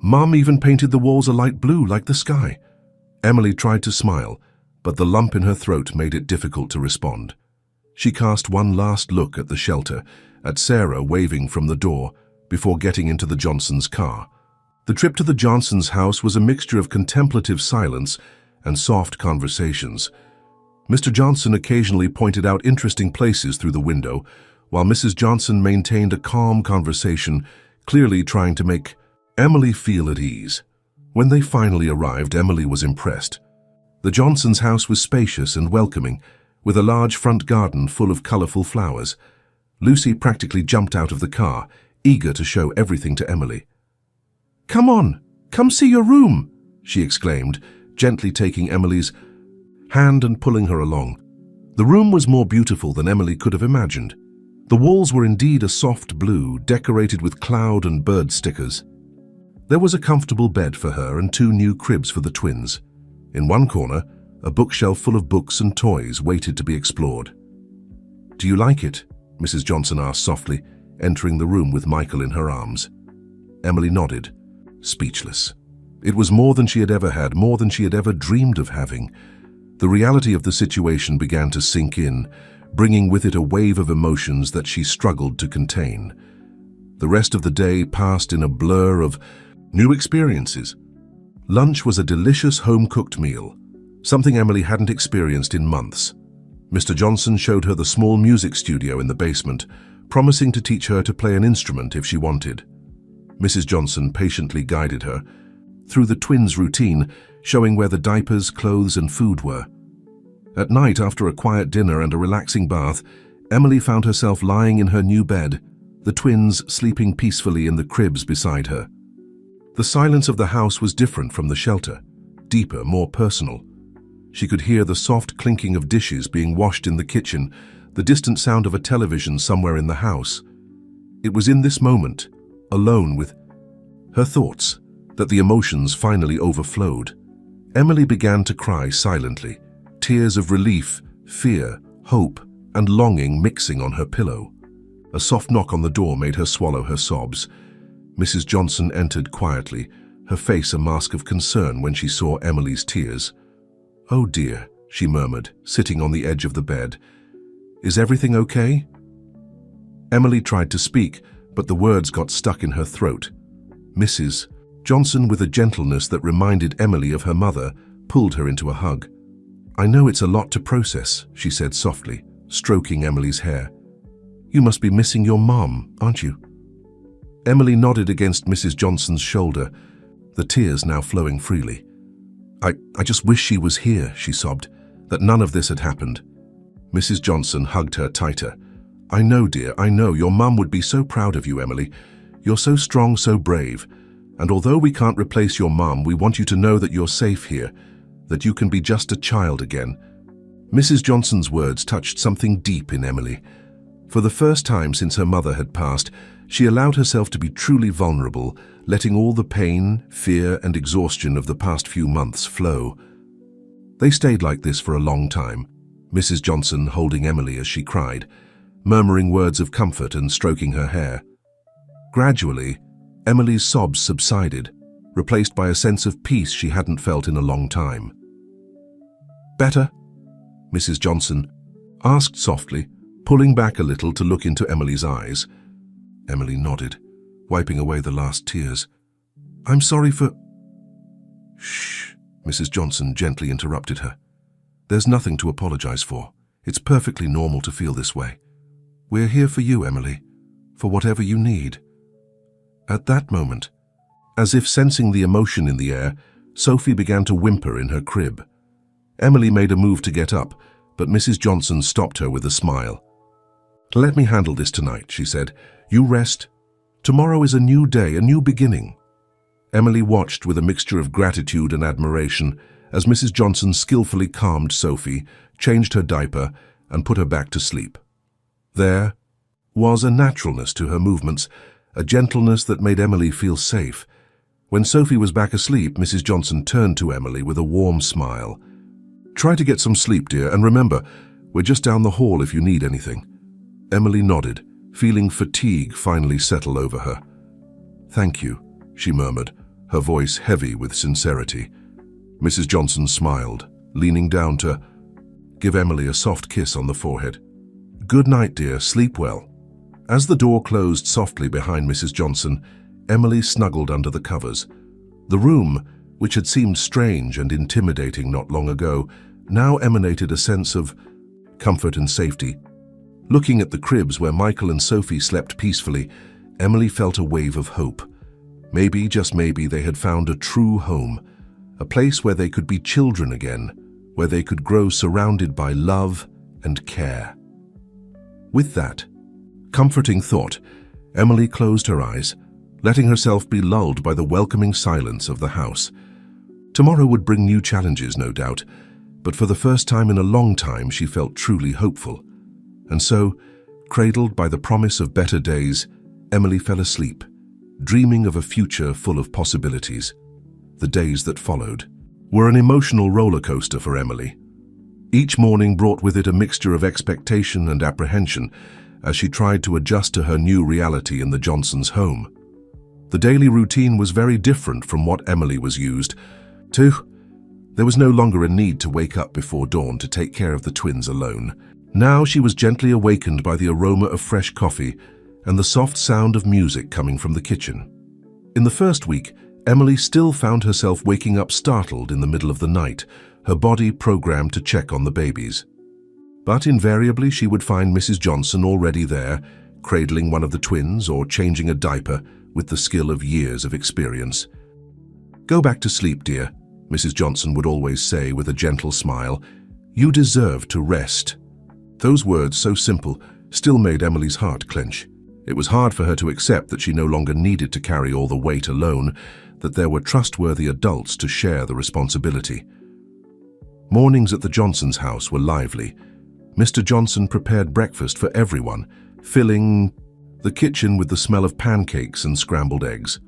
"Mom even painted the walls a light blue like the sky." Emily tried to smile, but the lump in her throat made it difficult to respond. She cast one last look at the shelter, at Sarah waving from the door, before getting into the Johnsons' car. The trip to the Johnsons' house was a mixture of contemplative silence and soft conversations. Mr. Johnson occasionally pointed out interesting places through the window, while Mrs. Johnson maintained a calm conversation, clearly trying to make Emily feel at ease. When they finally arrived, Emily was impressed. The Johnsons' house was spacious and welcoming, with a large front garden full of colorful flowers. Lucy practically jumped out of the car, eager to show everything to Emily. "Come on, come see your room," she exclaimed, gently taking Emily's hand and pulling her along. The room was more beautiful than Emily could have imagined. The walls were indeed a soft blue, decorated with cloud and bird stickers. There was a comfortable bed for her and 2 new cribs for the twins. In one corner, a bookshelf full of books and toys waited to be explored. "Do you like it?" Mrs. Johnson asked softly, entering the room with Michael in her arms. Emily nodded, speechless. It was more than she had ever had, more than she had ever dreamed of having. The reality of the situation began to sink in, bringing with it a wave of emotions that she struggled to contain. The rest of the day passed in a blur of new experiences. Lunch was a delicious home-cooked meal, something Emily hadn't experienced in months. Mr. Johnson showed her the small music studio in the basement, promising to teach her to play an instrument if she wanted. Mrs. Johnson patiently guided her through the twins' routine, showing where the diapers, clothes, and food were. At night, after a quiet dinner and a relaxing bath, Emily found herself lying in her new bed, the twins sleeping peacefully in the cribs beside her. The silence of the house was different from the shelter, deeper, more personal. She could hear the soft clinking of dishes being washed in the kitchen, the distant sound of a television somewhere in the house. It was in this moment, alone with her thoughts, that the emotions finally overflowed. Emily began to cry silently, tears of relief, fear, hope, and longing mixing on her pillow. A soft knock on the door made her swallow her sobs. Mrs. Johnson entered quietly, her face a mask of concern when she saw Emily's tears. "Oh dear," she murmured, sitting on the edge of the bed. "Is everything okay?" Emily tried to speak, but the words got stuck in her throat. Mrs. Johnson, with a gentleness that reminded Emily of her mother, pulled her into a hug. "I know it's a lot to process," she said softly, stroking Emily's hair. "You must be missing your mom, aren't you?" Emily nodded against Mrs. Johnson's shoulder, the tears now flowing freely. I just wish she was here," she sobbed, "that none of this had happened." Mrs. Johnson hugged her tighter. "I know, dear, I know. Your mum would be so proud of you, Emily. You're so strong, so brave. And although we can't replace your mum, we want you to know that you're safe here, that you can be just a child again." Mrs. Johnson's words touched something deep in Emily. For the first time since her mother had passed, she allowed herself to be truly vulnerable, letting all the pain, fear, and exhaustion of the past few months flow. They stayed like this for a long time, Mrs. Johnson holding Emily as she cried, murmuring words of comfort and stroking her hair. Gradually, Emily's sobs subsided, replaced by a sense of peace she hadn't felt in a long time. "Better?" Mrs. Johnson asked softly, pulling back a little to look into Emily's eyes. Emily nodded, wiping away the last tears. "I'm sorry for—" "Shh," Mrs. Johnson gently interrupted her. "There's nothing to apologize for. It's perfectly normal to feel this way. We're here for you, Emily, for whatever you need." At that moment, as if sensing the emotion in the air, Sophie began to whimper in her crib. Emily made a move to get up, but Mrs. Johnson stopped her with a smile. "Let me handle this tonight," she said. "You rest. Tomorrow is a new day, a new beginning." Emily watched with a mixture of gratitude and admiration as Mrs. Johnson skillfully calmed Sophie, changed her diaper, and put her back to sleep. There was a naturalness to her movements, a gentleness that made Emily feel safe. When Sophie was back asleep, Mrs. Johnson turned to Emily with a warm smile. "Try to get some sleep, dear, and remember, we're just down the hall if you need anything." Emily nodded, feeling fatigue finally settle over her. "Thank you," she murmured, her voice heavy with sincerity. Mrs. Johnson smiled, leaning down to give Emily a soft kiss on the forehead. "Good night, dear. Sleep well." As the door closed softly behind Mrs. Johnson, Emily snuggled under the covers. The room, which had seemed strange and intimidating not long ago, now emanated a sense of comfort and safety. Looking at the cribs where Michael and Sophie slept peacefully, Emily felt a wave of hope. Maybe, just maybe, they had found a true home, a place where they could be children again, where they could grow surrounded by love and care. With that comforting thought, Emily closed her eyes, letting herself be lulled by the welcoming silence of the house. Tomorrow would bring new challenges, no doubt, but for the first time in a long time she felt truly hopeful. And so, cradled by the promise of better days, Emily fell asleep, dreaming of a future full of possibilities. The days that followed were an emotional roller coaster for Emily. Each morning brought with it a mixture of expectation and apprehension as she tried to adjust to her new reality in the Johnsons' home. The daily routine was very different from what Emily was used to. There was no longer a need to wake up before dawn to take care of the twins alone. Now she was gently awakened by the aroma of fresh coffee and the soft sound of music coming from the kitchen. In the first week, Emily still found herself waking up startled in the middle of the night, her body programmed to check on the babies. But invariably she would find Mrs. Johnson already there, cradling one of the twins or changing a diaper with the skill of years of experience. "Go back to sleep, dear," Mrs. Johnson would always say with a gentle smile. "You deserve to rest." Those words, so simple, still made Emily's heart clench. It was hard for her to accept that she no longer needed to carry all the weight alone, that there were trustworthy adults to share the responsibility. Mornings at the Johnsons' house were lively. Mr. Johnson prepared breakfast for everyone, filling the kitchen with the smell of pancakes and scrambled eggs.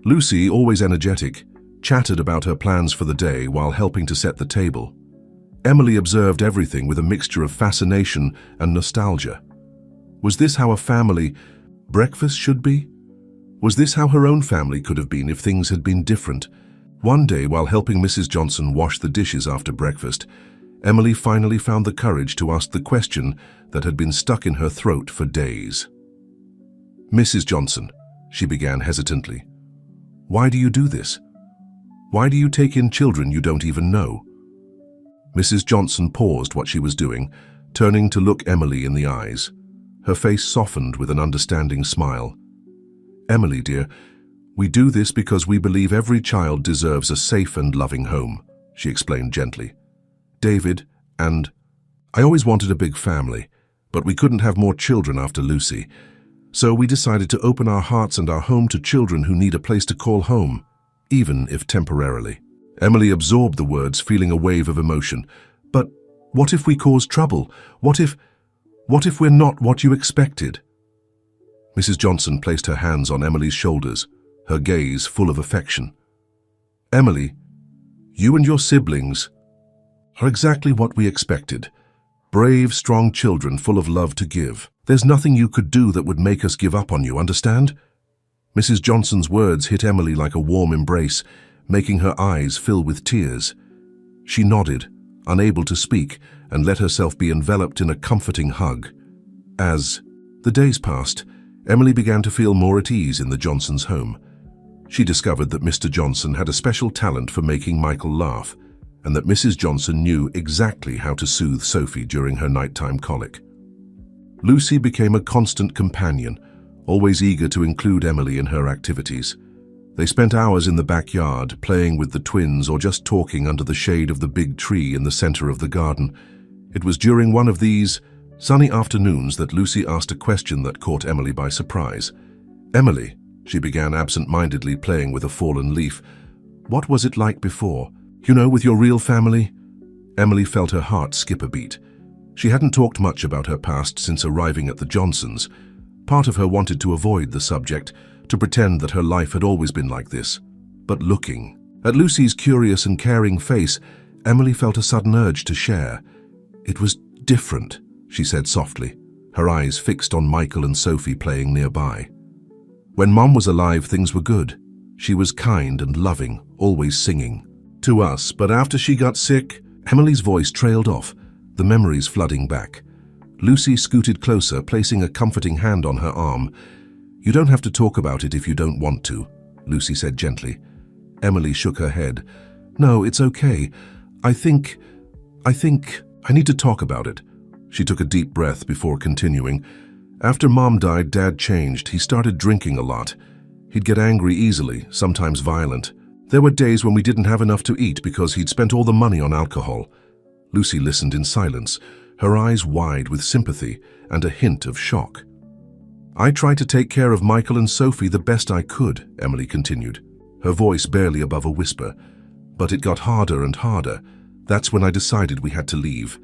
Lucy, always energetic, chatted about her plans for the day while helping to set the table. Emily observed everything with a mixture of fascination and nostalgia. Was this how a family breakfast should be? Was this how her own family could have been if things had been different? One day, while helping Mrs. Johnson wash the dishes after breakfast, Emily finally found the courage to ask the question that had been stuck in her throat for days. "Mrs. Johnson," she began hesitantly, "why do you do this? Why do you take in children you don't even know?" Mrs. Johnson paused what she was doing, turning to look Emily in the eyes. Her face softened with an understanding smile. "Emily, dear, we do this because we believe every child deserves a safe and loving home," she explained gently. "David and I always wanted a big family, but we couldn't have more children after Lucy. So we decided to open our hearts and our home to children who need a place to call home, even if temporarily." Emily absorbed the words, feeling a wave of emotion. "But what if we cause trouble? What if we're not what you expected?" Mrs. Johnson placed her hands on Emily's shoulders, her gaze full of affection. "Emily, you and your siblings are exactly what we expected. Brave, strong children full of love to give. There's nothing you could do that would make us give up on you, understand?" Mrs. Johnson's words hit Emily like a warm embrace, making her eyes fill with tears. She nodded, unable to speak, and let herself be enveloped in a comforting hug. As the days passed, Emily began to feel more at ease in the Johnsons' home. She discovered that Mr. Johnson had a special talent for making Michael laugh, and that Mrs. Johnson knew exactly how to soothe Sophie during her nighttime colic. Lucy became a constant companion, always eager to include Emily in her activities. They spent hours in the backyard, playing with the twins or just talking under the shade of the big tree in the center of the garden. It was during one of these sunny afternoons that Lucy asked a question that caught Emily by surprise. "Emily," she began absent-mindedly playing with a fallen leaf, "what was it like before? You know, with your real family?" Emily felt her heart skip a beat. She hadn't talked much about her past since arriving at the Johnsons. Part of her wanted to avoid the subject, to pretend that her life had always been like this. But looking at Lucy's curious and caring face, Emily felt a sudden urge to share. "It was different," she said softly, her eyes fixed on Michael and Sophie playing nearby. "When Mom was alive, things were good. She was kind and loving, always singing to us, but after she got sick..." Emily's voice trailed off, the memories flooding back. Lucy scooted closer, placing a comforting hand on her arm. "You don't have to talk about it if you don't want to," Lucy said gently. Emily shook her head. "No, it's okay. I think I need to talk about it." She took a deep breath before continuing. "After Mom died, Dad changed. He started drinking a lot. He'd get angry easily, sometimes violent. There were days when we didn't have enough to eat because he'd spent all the money on alcohol." Lucy listened in silence, her eyes wide with sympathy and a hint of shock. "I tried to take care of Michael and Sophie the best I could," Emily continued, her voice barely above a whisper. "But it got harder and harder. That's when I decided we had to leave."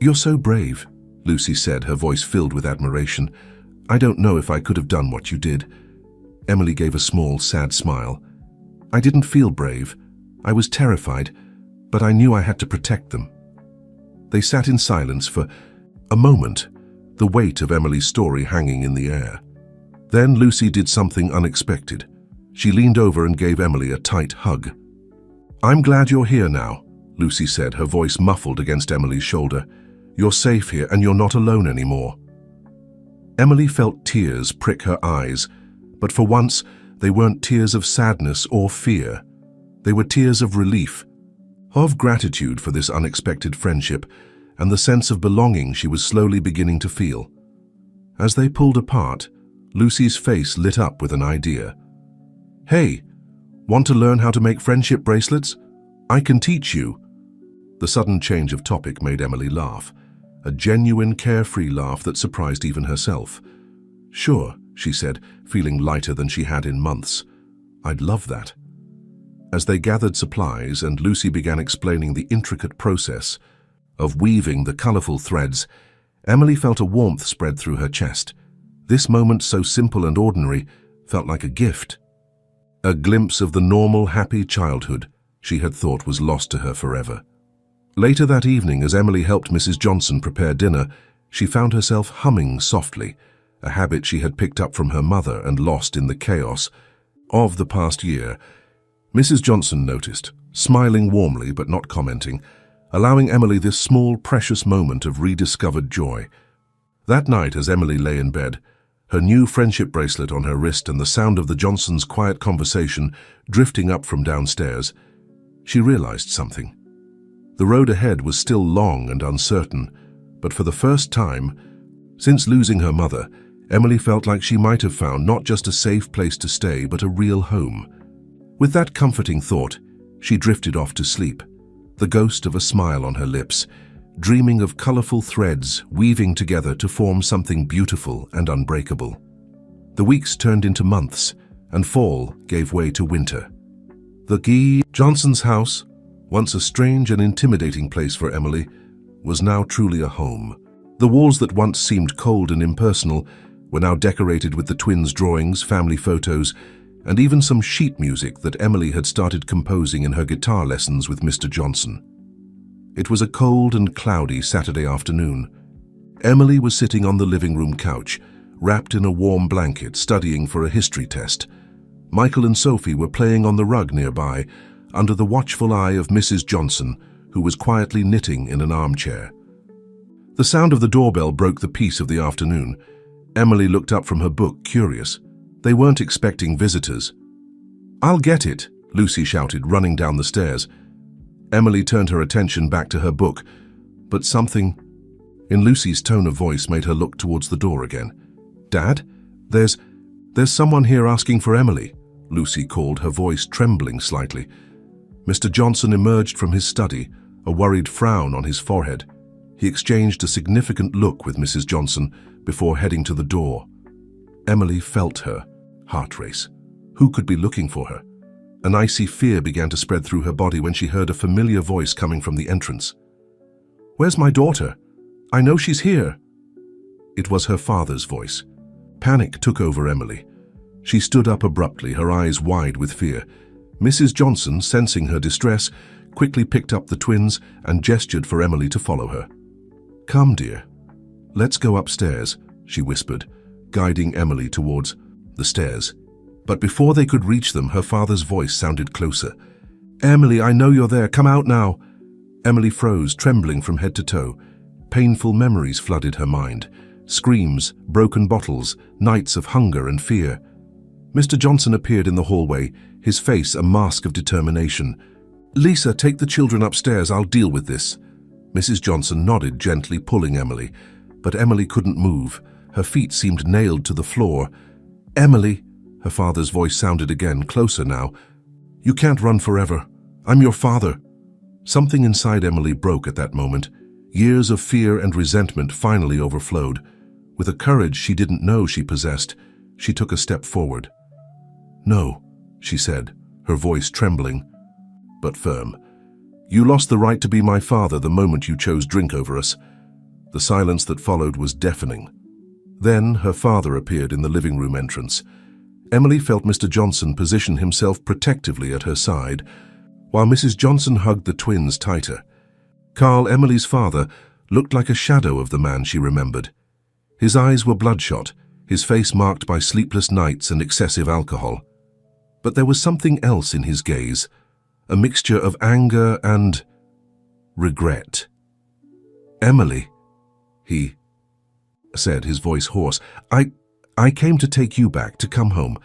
"You're so brave," Lucy said, her voice filled with admiration. "I don't know if I could have done what you did." Emily gave a small, sad smile. "I didn't feel brave. I was terrified, but I knew I had to protect them." They sat in silence for a moment, the weight of Emily's story hanging in the air. Then Lucy did something unexpected. She leaned over and gave Emily a tight hug. "I'm glad you're here now," Lucy said, her voice muffled against Emily's shoulder. "You're safe here and you're not alone anymore." Emily felt tears prick her eyes, but for once they weren't tears of sadness or fear. They were tears of relief, of gratitude for this unexpected friendship and the sense of belonging she was slowly beginning to feel. As they pulled apart, Lucy's face lit up with an idea. "Hey, want to learn how to make friendship bracelets? I can teach you." The sudden change of topic made Emily laugh, a genuine, carefree laugh that surprised even herself. "Sure," she said, feeling lighter than she had in months. "I'd love that." As they gathered supplies and Lucy began explaining the intricate process of weaving the colorful threads, Emily felt a warmth spread through her chest. This moment, so simple and ordinary, felt like a gift. A glimpse of the normal, happy childhood she had thought was lost to her forever. Later that evening, as Emily helped Mrs. Johnson prepare dinner, she found herself humming softly, a habit she had picked up from her mother and lost in the chaos of the past year. Mrs. Johnson noticed, smiling warmly but not commenting, allowing Emily this small, precious moment of rediscovered joy. That night, as Emily lay in bed, her new friendship bracelet on her wrist and the sound of the Johnsons' quiet conversation drifting up from downstairs, she realized something. The road ahead was still long and uncertain, but for the first time, since losing her mother, Emily felt like she might have found not just a safe place to stay, but a real home. With that comforting thought, she drifted off to sleep, the ghost of a smile on her lips, dreaming of colorful threads weaving together to form something beautiful and unbreakable. The weeks turned into months, and fall gave way to winter. The Johnson's house, once a strange and intimidating place for Emily, was now truly a home. The walls that once seemed cold and impersonal were now decorated with the twins' drawings, family photos, and even some sheet music that Emily had started composing in her guitar lessons with Mr. Johnson. It was a cold and cloudy Saturday afternoon. Emily was sitting on the living room couch, wrapped in a warm blanket, studying for a history test. Michael and Sophie were playing on the rug nearby, under the watchful eye of Mrs. Johnson, who was quietly knitting in an armchair. The sound of the doorbell broke the peace of the afternoon. Emily looked up from her book, curious. They weren't expecting visitors. "I'll get it," Lucy shouted, running down the stairs. Emily turned her attention back to her book, but something in Lucy's tone of voice made her look towards the door again. "Dad, there's someone here asking for Emily," Lucy called, her voice trembling slightly. Mr. Johnson emerged from his study, a worried frown on his forehead. He exchanged a significant look with Mrs. Johnson before heading to the door. Emily felt her heart race. Who could be looking for her? An icy fear began to spread through her body when she heard a familiar voice coming from the entrance. "Where's my daughter? I know she's here." It was her father's voice. Panic took over Emily. She stood up abruptly, her eyes wide with fear. Mrs. Johnson, sensing her distress, quickly picked up the twins and gestured for Emily to follow her. "Come, dear. Let's go upstairs," she whispered, guiding Emily towards the stairs. But before they could reach them, her father's voice sounded closer. "Emily, I know you're there. Come out now." Emily froze, trembling from head to toe. Painful memories flooded her mind. Screams, broken bottles, nights of hunger and fear. Mr. Johnson appeared in the hallway, his face a mask of determination. "Lisa, take the children upstairs. I'll deal with this." Mrs. Johnson nodded, gently pulling Emily. But Emily couldn't move. Her feet seemed nailed to the floor. "Emily," her father's voice sounded again, closer now. "You can't run forever. I'm your father." Something inside Emily broke at that moment. Years of fear and resentment finally overflowed. With a courage she didn't know she possessed, she took a step forward. "No," she said, her voice trembling, but firm. "You lost the right to be my father the moment you chose drink over us." The silence that followed was deafening. Then her father appeared in the living room entrance. Emily felt Mr. Johnson position himself protectively at her side, while Mrs. Johnson hugged the twins tighter. Carl, Emily's father, looked like a shadow of the man she remembered. His eyes were bloodshot, his face marked by sleepless nights and excessive alcohol. But there was something else in his gaze, a mixture of anger and regret. "Emily," he said, his voice hoarse, I came to take you back, to come home."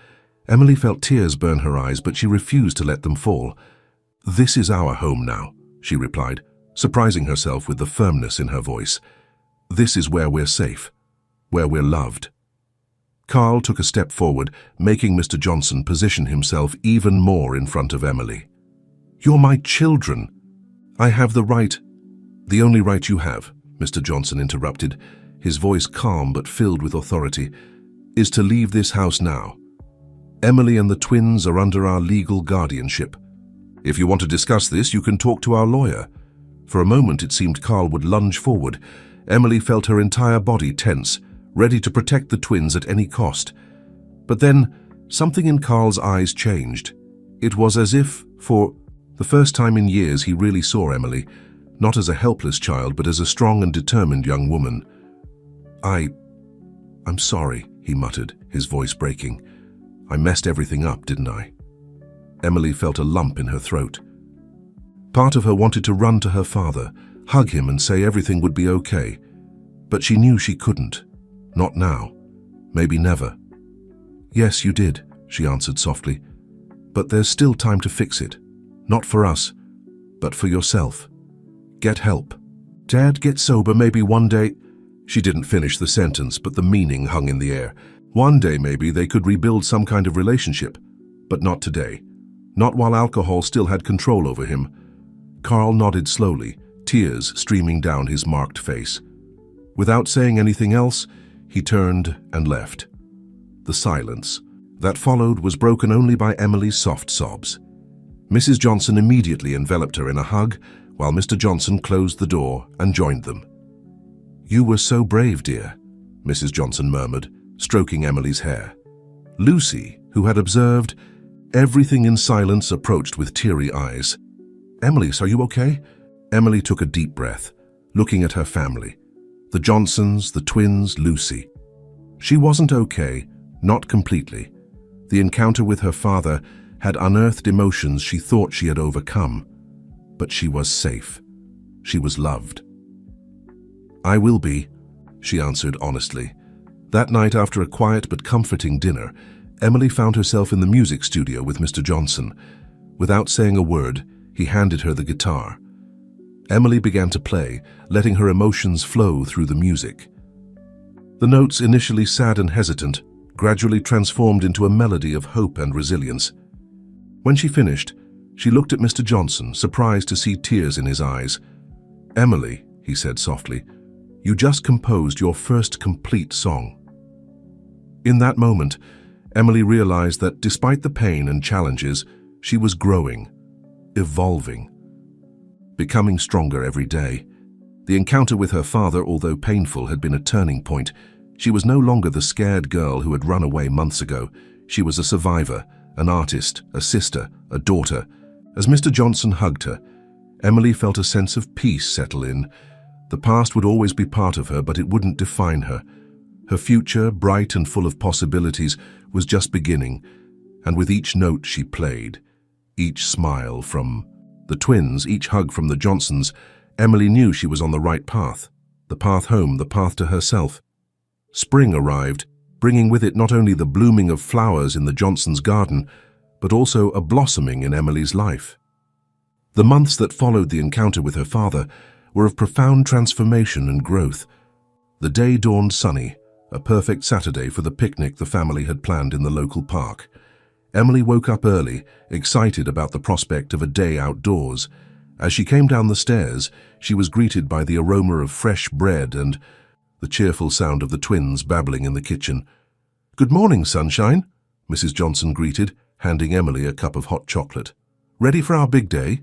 Emily felt tears burn her eyes, but she refused to let them fall. "This is our home now," she replied, surprising herself with the firmness in her voice. "This is where we're safe, where we're loved." Carl took a step forward, making Mr. Johnson position himself even more in front of Emily. "You're my children. I have the right—" "The only right you have," Mr. Johnson interrupted, his voice calm but filled with authority, "is to leave this house now. Emily and the twins are under our legal guardianship. If you want to discuss this, you can talk to our lawyer." For a moment it seemed Carl would lunge forward. Emily felt her entire body tense, ready to protect the twins at any cost. But then, something in Carl's eyes changed. It was as if, for the first time in years, he really saw Emily, not as a helpless child, but as a strong and determined young woman. I'm sorry," he muttered, his voice breaking. "I messed everything up, didn't I?" Emily felt a lump in her throat. Part of her wanted to run to her father, hug him and say everything would be okay. But she knew she couldn't. Not now. Maybe never. "Yes, you did," she answered softly. "But there's still time to fix it. Not for us, but for yourself. Get help. Dad, get sober, maybe one day—" She didn't finish the sentence, but the meaning hung in the air. One day maybe they could rebuild some kind of relationship, but not today. Not while alcohol still had control over him. Carl nodded slowly, tears streaming down his marked face. Without saying anything else, he turned and left. The silence that followed was broken only by Emily's soft sobs. Mrs. Johnson immediately enveloped her in a hug, while Mr. Johnson closed the door and joined them. "You were so brave, dear," Mrs. Johnson murmured, stroking Emily's hair. Lucy, who had observed everything in silence, approached with teary eyes. "Emily, are you okay?" Emily took a deep breath, looking at her family. The Johnsons, the twins, Lucy. She wasn't okay, not completely. The encounter with her father had unearthed emotions she thought she had overcome. But she was safe. She was loved. "I will be," she answered honestly. That night, after a quiet but comforting dinner, Emily found herself in the music studio with Mr. Johnson. Without saying a word, he handed her the guitar. Emily began to play, letting her emotions flow through the music. The notes, initially sad and hesitant, gradually transformed into a melody of hope and resilience. When she finished, she looked at Mr. Johnson, surprised to see tears in his eyes. "Emily," he said softly, "you just composed your first complete song." In that moment, Emily realized that despite the pain and challenges, she was growing, evolving, becoming stronger every day. The encounter with her father, although painful, had been a turning point. She was no longer the scared girl who had run away months ago. She was a survivor, an artist, a sister, a daughter. As Mr. Johnson hugged her, Emily felt a sense of peace settle in. The past would always be part of her, but it wouldn't define her. Her future, bright and full of possibilities, was just beginning, and with each note she played, each smile from the twins, each hug from the Johnsons, Emily knew she was on the right path. The path home, the path to herself. Spring arrived, bringing with it not only the blooming of flowers in the Johnsons' garden, but also a blossoming in Emily's life. The months that followed the encounter with her father were of profound transformation and growth. The day dawned sunny, a perfect Saturday for the picnic the family had planned in the local park. Emily woke up early, excited about the prospect of a day outdoors. As she came down the stairs, she was greeted by the aroma of fresh bread and the cheerful sound of the twins babbling in the kitchen. "Good morning, sunshine," Mrs. Johnson greeted, handing Emily a cup of hot chocolate. "Ready for our big day?"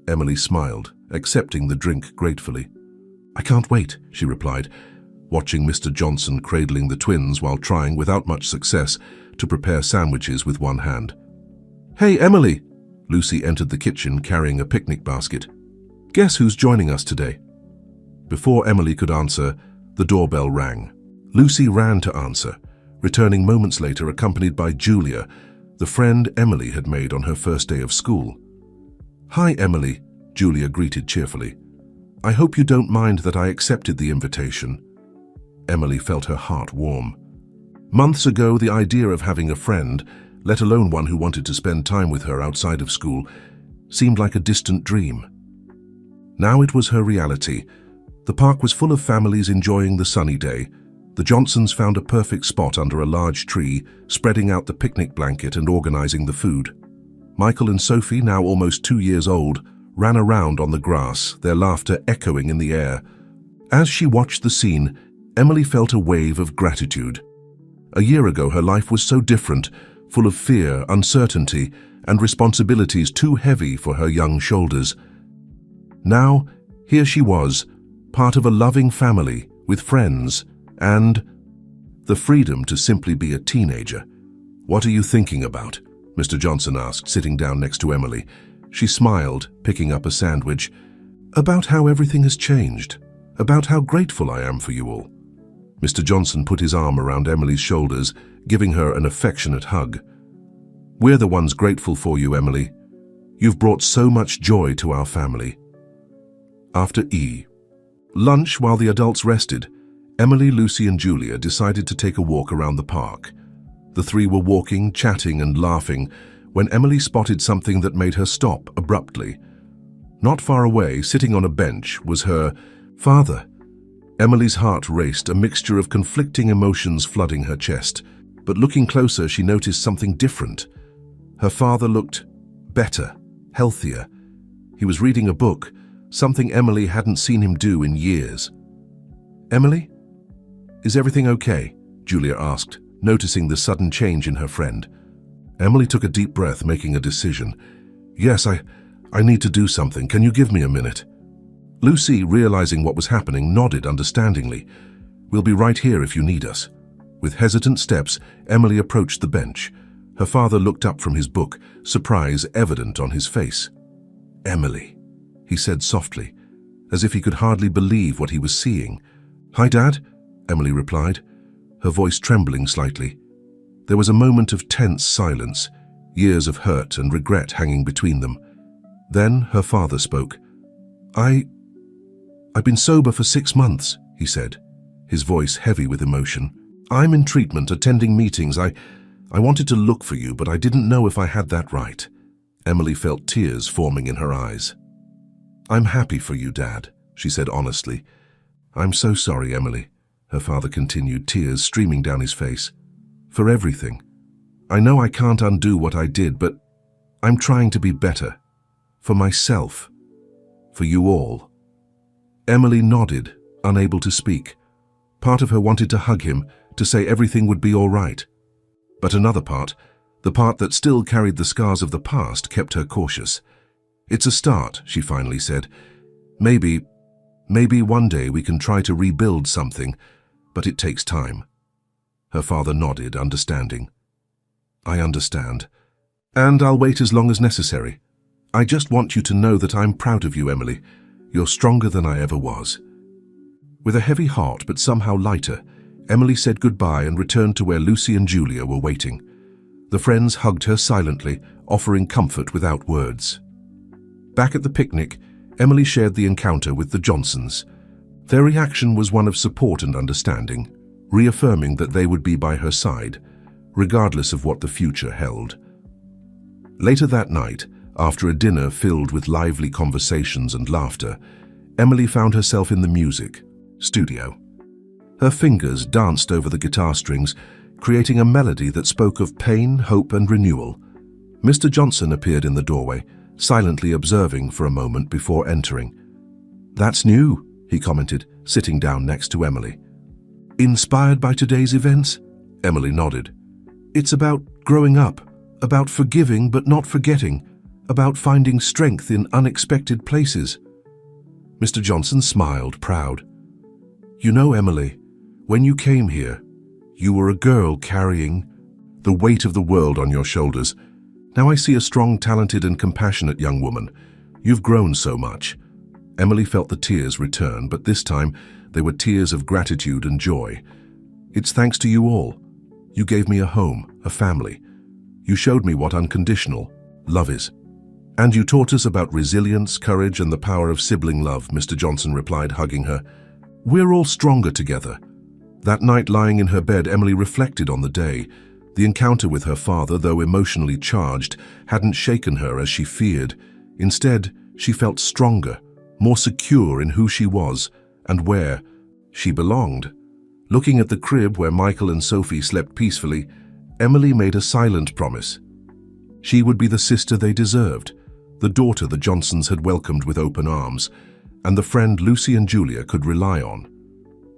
Emily smiled, accepting the drink gratefully. "I can't wait," she replied, watching Mr. Johnson cradling the twins while trying, without much success, to prepare sandwiches with one hand. "Hey, Emily!" Lucy entered the kitchen carrying a picnic basket. "Guess who's joining us today?" Before Emily could answer, the doorbell rang. Lucy ran to answer, returning moments later accompanied by Julia, the friend Emily had made on her first day of school. "Hi, Emily," Julia greeted cheerfully. "I hope you don't mind that I accepted the invitation." Emily felt her heart warm. Months ago, the idea of having a friend, let alone one who wanted to spend time with her outside of school, seemed like a distant dream. Now it was her reality. The park was full of families enjoying the sunny day. The Johnsons found a perfect spot under a large tree, spreading out the picnic blanket and organizing the food. Michael and Sophie, now almost 2 years old, ran around on the grass, their laughter echoing in the air. As she watched the scene, Emily felt a wave of gratitude. A year ago, her life was so different, full of fear, uncertainty, and responsibilities too heavy for her young shoulders. Now, here she was, part of a loving family, with friends, and the freedom to simply be a teenager. "What are you thinking about?" Mr. Johnson asked, sitting down next to Emily. She smiled, picking up a sandwich. "About how everything has changed. About how grateful I am for you all." Mr. Johnson put his arm around Emily's shoulders, giving her an affectionate hug. "We're the ones grateful for you, Emily. You've brought so much joy to our family." After lunch, while the adults rested, Emily, Lucy, and Julia decided to take a walk around the park. The three were walking, chatting, and laughing when Emily spotted something that made her stop abruptly. Not far away, sitting on a bench, was her father. Emily's heart raced, a mixture of conflicting emotions flooding her chest. But looking closer, she noticed something different. Her father looked better, healthier. He was reading a book, something Emily hadn't seen him do in years. "Emily? Is everything okay?" Julia asked, noticing the sudden change in her friend. Emily took a deep breath, making a decision. "Yes, I need to do something. Can you give me a minute?" Lucy, realizing what was happening, nodded understandingly. "We'll be right here if you need us." With hesitant steps, Emily approached the bench. Her father looked up from his book, surprise evident on his face. "Emily," he said softly, as if he could hardly believe what he was seeing. "Hi, Dad," Emily replied, her voice trembling slightly. There was a moment of tense silence, years of hurt and regret hanging between them. Then her father spoke. I've been sober for 6 months, he said, his voice heavy with emotion. "I'm in treatment, attending meetings. I wanted to look for you, but I didn't know if I had that right." Emily felt tears forming in her eyes. "I'm happy for you, Dad," she said honestly. "I'm so sorry, Emily," her father continued, tears streaming down his face. "For everything. I know I can't undo what I did, but I'm trying to be better. For myself. For you all." Emily nodded, unable to speak. Part of her wanted to hug him, to say everything would be all right. But another part, the part that still carried the scars of the past, kept her cautious. "It's a start," she finally said. Maybe Maybe one day we can try to rebuild something, but it takes time." Her father nodded, understanding. "I understand. And I'll wait as long as necessary. I just want you to know that I'm proud of you, Emily. You're stronger than I ever was." With a heavy heart but somehow lighter, Emily said goodbye and returned to where Lucy and Julia were waiting. The friends hugged her silently, offering comfort without words. Back at the picnic, Emily shared the encounter with the Johnsons. Their reaction was one of support and understanding, reaffirming that they would be by her side, regardless of what the future held. Later that night, after a dinner filled with lively conversations and laughter, Emily found herself in the music studio. Her fingers danced over the guitar strings, creating a melody that spoke of pain, hope, and renewal. Mr. Johnson appeared in the doorway, silently observing for a moment before entering. "That's new," he commented, sitting down next to Emily. "Inspired by today's events?" Emily nodded. "It's about growing up, about forgiving but not forgetting, about finding strength in unexpected places." Mr. Johnson smiled, proud. "You know, Emily, when you came here, you were a girl carrying the weight of the world on your shoulders. Now I see a strong, talented, and compassionate young woman. You've grown so much." Emily felt the tears return, but this time they were tears of gratitude and joy. "It's thanks to you all. You gave me a home, a family. You showed me what unconditional love is. And you taught us about resilience, courage, and the power of sibling love," Mr. Johnson replied, hugging her. "We're all stronger together." That night, lying in her bed, Emily reflected on the day. The encounter with her father, though emotionally charged, hadn't shaken her as she feared. Instead, she felt stronger, more secure in who she was and where she belonged. Looking at the crib where Michael and Sophie slept peacefully, Emily made a silent promise. She would be the sister they deserved, the daughter the Johnsons had welcomed with open arms, and the friend Lucy and Julia could rely on.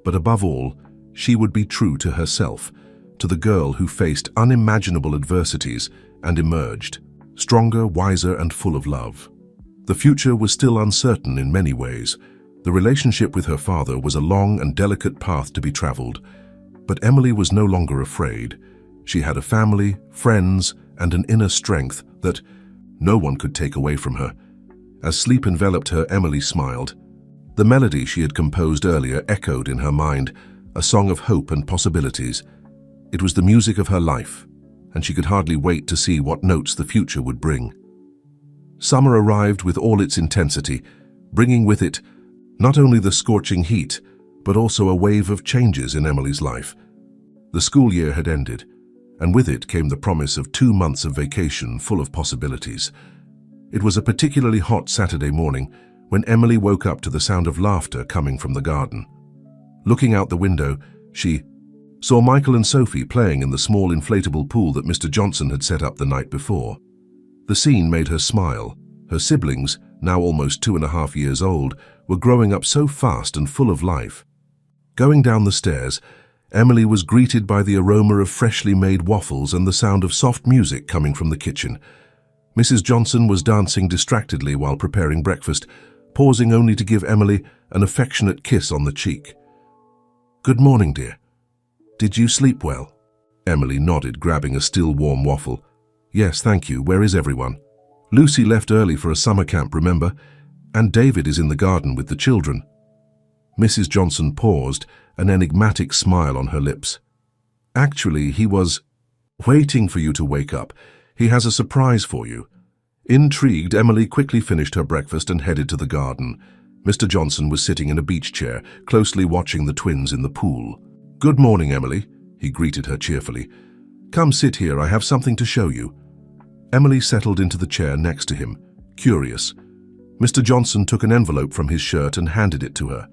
But above all, she would be true to herself, to the girl who faced unimaginable adversities and emerged, stronger, wiser, and full of love. The future was still uncertain in many ways. The relationship with her father was a long and delicate path to be traveled, but Emily was no longer afraid. She had a family, friends, and an inner strength that no one could take away from her. As sleep enveloped her, Emily smiled. The melody she had composed earlier echoed in her mind, a song of hope and possibilities. It was the music of her life, and she could hardly wait to see what notes the future would bring. Summer arrived with all its intensity, bringing with it not only the scorching heat, but also a wave of changes in Emily's life. The school year had ended, and with it came the promise of 2 months of vacation full of possibilities. It was a particularly hot Saturday morning when Emily woke up to the sound of laughter coming from the garden. Looking out the window, she saw Michael and Sophie playing in the small inflatable pool that Mr. Johnson had set up the night before. The scene made her smile. Her siblings, now almost 2.5 years old, were growing up so fast and full of life. Going down the stairs, Emily was greeted by the aroma of freshly made waffles and the sound of soft music coming from the kitchen. Mrs. Johnson was dancing distractedly while preparing breakfast, pausing only to give Emily an affectionate kiss on the cheek. "Good morning, dear. Did you sleep well?" Emily nodded, grabbing a still warm waffle. "Yes, thank you. Where is everyone?" "Lucy left early for a summer camp, remember? And David is in the garden with the children." Mrs. Johnson paused, an enigmatic smile on her lips. "Actually, he was waiting for you to wake up. He has a surprise for you." Intrigued, Emily quickly finished her breakfast and headed to the garden. Mr. Johnson was sitting in a beach chair, closely watching the twins in the pool. "Good morning, Emily," he greeted her cheerfully. "Come sit here, I have something to show you." Emily settled into the chair next to him, curious. Mr. Johnson took an envelope from his shirt and handed it to her.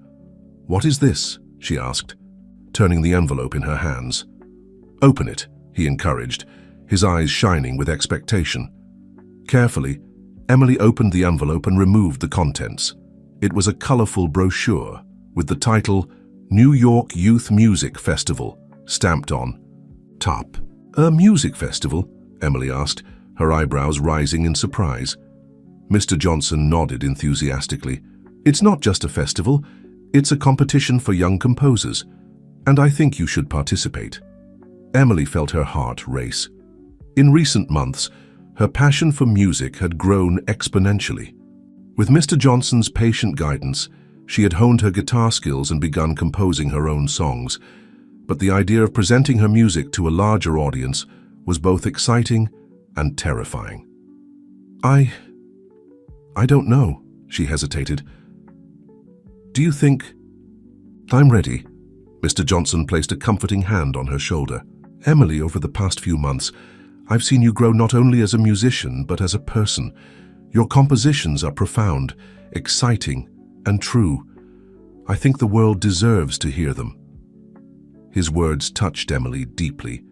"What is this?" she asked, turning the envelope in her hands. "Open it," he encouraged, his eyes shining with expectation. Carefully, Emily opened the envelope and removed the contents. It was a colorful brochure with the title New York Youth Music Festival stamped on top. "A music festival?" Emily asked, her eyebrows rising in surprise. Mr. Johnson nodded enthusiastically. "It's not just a festival, It's a competition for young composers, and I think you should participate." Emily felt her heart race. In recent months, her passion for music had grown exponentially. With Mr. Johnson's patient guidance, she had honed her guitar skills and begun composing her own songs. But the idea of presenting her music to a larger audience was both exciting and terrifying. I don't know," she hesitated. "Do you think—" "I'm ready." Mr. Johnson placed a comforting hand on her shoulder. "Emily, over the past few months, I've seen you grow not only as a musician, but as a person. Your compositions are profound, exciting, and true. I think the world deserves to hear them." His words touched Emily deeply.